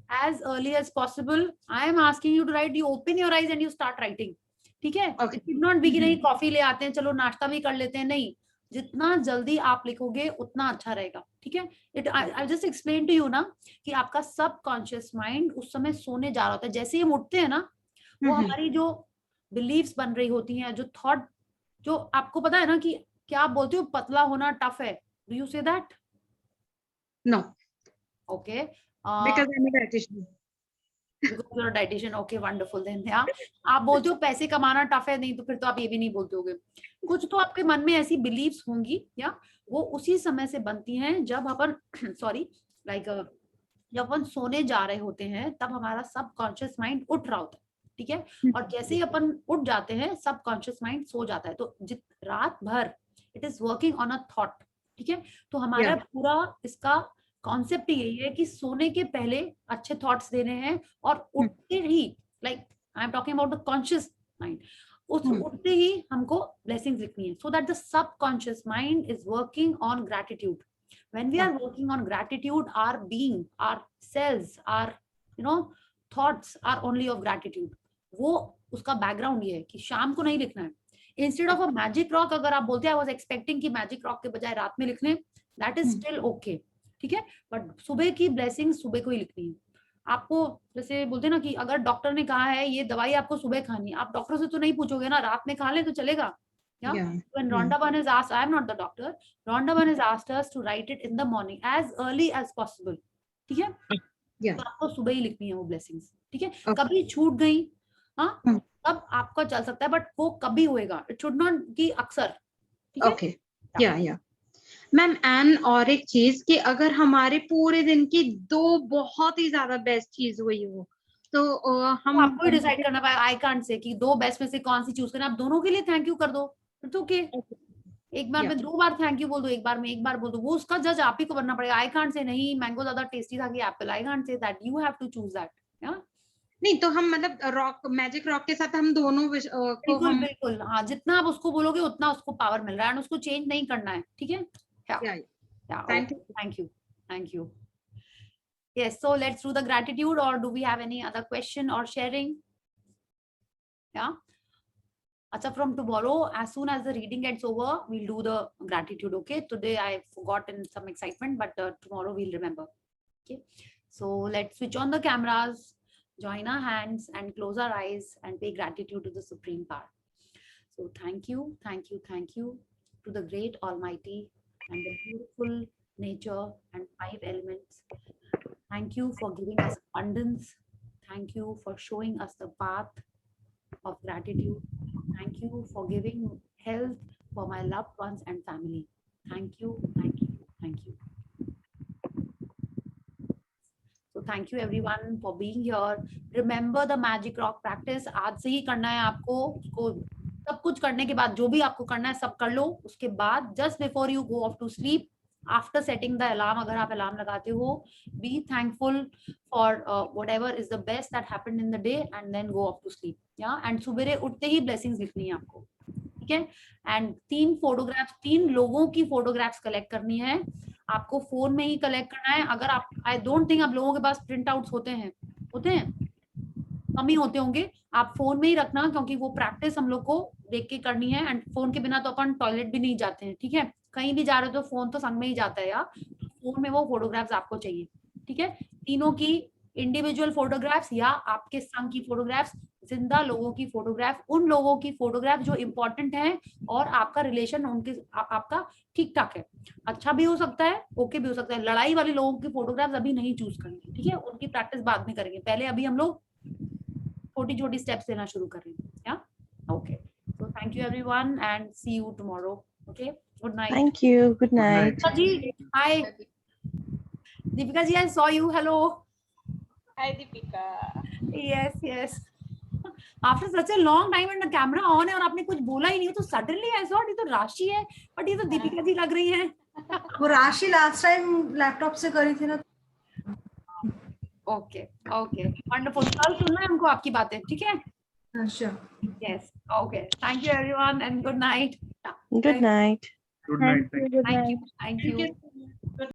as early as possible. I am asking you to write. You open your eyes and you start writing. ठीक है? It should not be कि नहीं coffee ले आते हैं, चलो नाश्ता भी कर लेते हैं, नहीं. जितना जल्दी आप लिखोगे उतना अच्छा रहेगा, ठीक है? I'll just explain to you ना कि आपका subconscious mind उस समय सोने जा रहा होता है, जैसे ही हम उठते हैं ना, वो हमारी जो beliefs बन रही होती हैं, जो thought, जो आपको पता है ना कि क्या आप बोलते हो पतला होना tough है, do you say that? No. Okay. Because I'm a dietitian. because you're a dietitian. Okay, wonderful then. Yeah, आप बोलते हो पैसे कमाना टफ है, नहीं तो फिर तो आप ये भी नहीं बोलते होगे. कुछ तो आपके मन में ऐसी बिलीव्स होंगी, या वो उसी समय से बनती हैं जब अपन सॉरी जब अपन सोने जा रहे होते हैं, तब हमारा सबकॉन्शियस माइंड उठ रहा होता है. ठीक है, और जैसे ही अपन उठ जाते हैं सबकॉन्शियस माइंड सो जाता है. तो रात भर it is working on a thought. ठीक है, तो हमारा पूरा इसका कॉन्सेप्ट यही है कि सोने के पहले अच्छे थॉट्स देने हैं, और उठते ही like I am talking about the conscious mind, उठते ही हमको ब्लेसिंग्स लिखनी है, so that the subconscious mind is working on gratitude. When we are working on gratitude, our being, our cells, our thoughts are only of gratitude. वो उसका background ये है कि शाम को नहीं लिखना है. Instead of a magic rock, अगर आप बोलते हैं आई वाज एक्सपेक्टिंग कि मैजिक रॉक के बजाय रात में लिखने, दैट इज स्टिल ओके. ठीक है, बट सुबह की ब्लेसिंग सुबह को ही लिखनी है. आपको जैसे बोलते हैं ना कि अगर डॉक्टर ने कहा है ये दवाई आपको सुबह खानी है, आप डॉक्टर से तो नहीं पूछोगे ना रात में खा ले तो चलेगा. When Rhonda Byrne is asked, I am not the doctor, Rhonda Byrne is asked us to write it in the morning as early as possible. ठीक है, तो आपको सुबह ही लिखनी है वो ब्लेसिंग्स. ठीक है, कभी छूट गई तब आपका चल सकता है, बट वो कभी होएगा, इट शुड नॉट कि अक्सर. ओके, या मैम. एंड और एक चीज कि अगर हमारे पूरे दिन की 2 बहुत ही ज्यादा बेस्ट चीज हुई हो, तो हम आपको डिसाइड करना पाए. आई कांट से कि 2 बेस्ट में से कौन सी चूज करना. आप दोनों के लिए थैंक यू कर दो, तो ओके. एक बार में 2 बार थैंक यू बोल दो, एक बार में 1 बार बोल दो, वो उसका जज आप ही को बनना पड़ेगा. आई कांट से नहीं मैंगो ज्यादा टेस्टी था कि apple. I can't say that, you have to choose that. नहीं तो हम मतलब रॉक मैजिक रॉक के साथ हम दोनों को हम बिल्कुल हाँ, जितना आप उसको बोलोगे उतना उसको पावर मिल रहा है, और उसको चेंज नहीं करना है. ठीक है, thank you. Yes, so let's do the gratitude, or do we have any other question or sharing? Yeah. Acha, from tomorrow, as soon as the reading gets over, we'll do the gratitude. Okay. Today I forgot in some excitement, but tomorrow we'll remember. Okay. So let's switch on the cameras, join our hands, and close our eyes and pay gratitude to the Supreme Power. So thank you to the great Almighty and the beautiful nature and 5 elements. Thank you for giving us abundance. Thank you for showing us the path of gratitude. Thank you for giving health for my loved ones and family. Thank you. So thank you everyone for being here. Remember the magic rock practice. आज से ही करना है आपको. उसको सब कुछ करने के बाद जो भी आपको करना है सब कर लो. उसके बाद just before you go off to sleep, after setting the alarm, अगर आप अलार्म लगाते हो, be thankful for whatever is the best that happened in the day, and then go off to sleep. Yeah, and सुबेरे उठते ही blessings लिखनी है आपको. ठीक है, and 3 फोटोग्राफ्स, 3 लोगों की फोटोग्राफ्स कलेक्ट करनी है. आपको फोन में ही कलेक्ट करना है. अगर आप, आई डोंट थिंक आप लोगों के पास प्रिंट आउट्स होते हैं कम ही होते होंगे. आप फोन में ही रखना, क्योंकि वो प्रैक्टिस हम लोग को देख के करनी है. एंड फोन के बिना तो अपन टॉयलेट भी नहीं जाते हैं. ठीक है, कहीं भी जा रहे हो तो फोन तो संग में ही जाता है. यार फोन में वो फोटोग्राफ्स आपको चाहिए. ठीक है, तीनों की इंडिविजुअल फोटोग्राफ्स या आपके संग की फोटोग्राफ्स, जिंदा लोगों की फोटोग्राफ, उन लोगों की फोटोग्राफ जो इम्पोर्टेंट हैं और आपका रिलेशन उनके आपका ठीक ठाक है. अच्छा भी हो सकता है, ओके भी हो सकता है. लड़ाई वाले लोगों की फोटोग्राफ्स अभी नहीं चूज करनी. ठीक है, उनकी प्रैक्टिस बाद में करेंगे. पहले अभी हम लोग छोटी छोटी स्टेप्स लेना शुरू कर रहे हैं. Yeah okay, so thank you everyone and see you tomorrow. Okay, good night. Thank you. Good night. Ji, hi. Deepika ji, I saw you. Hello. Hi Deepika. Yes. After such a long time and the camera on है और आपने कुछ बोला ही नहीं, तो suddenly I thought ये तो राशि है, but ये तो दीपिका जी लग रही है. वो राशि लास्ट टाइम लैपटॉप से करी थी ना. Okay. Wonderful. कल सुनना है हमको आपकी बातें. ठीक है? अच्छा. Yes. Okay. Thank you everyone and good night. Good night. Good night. Thank you.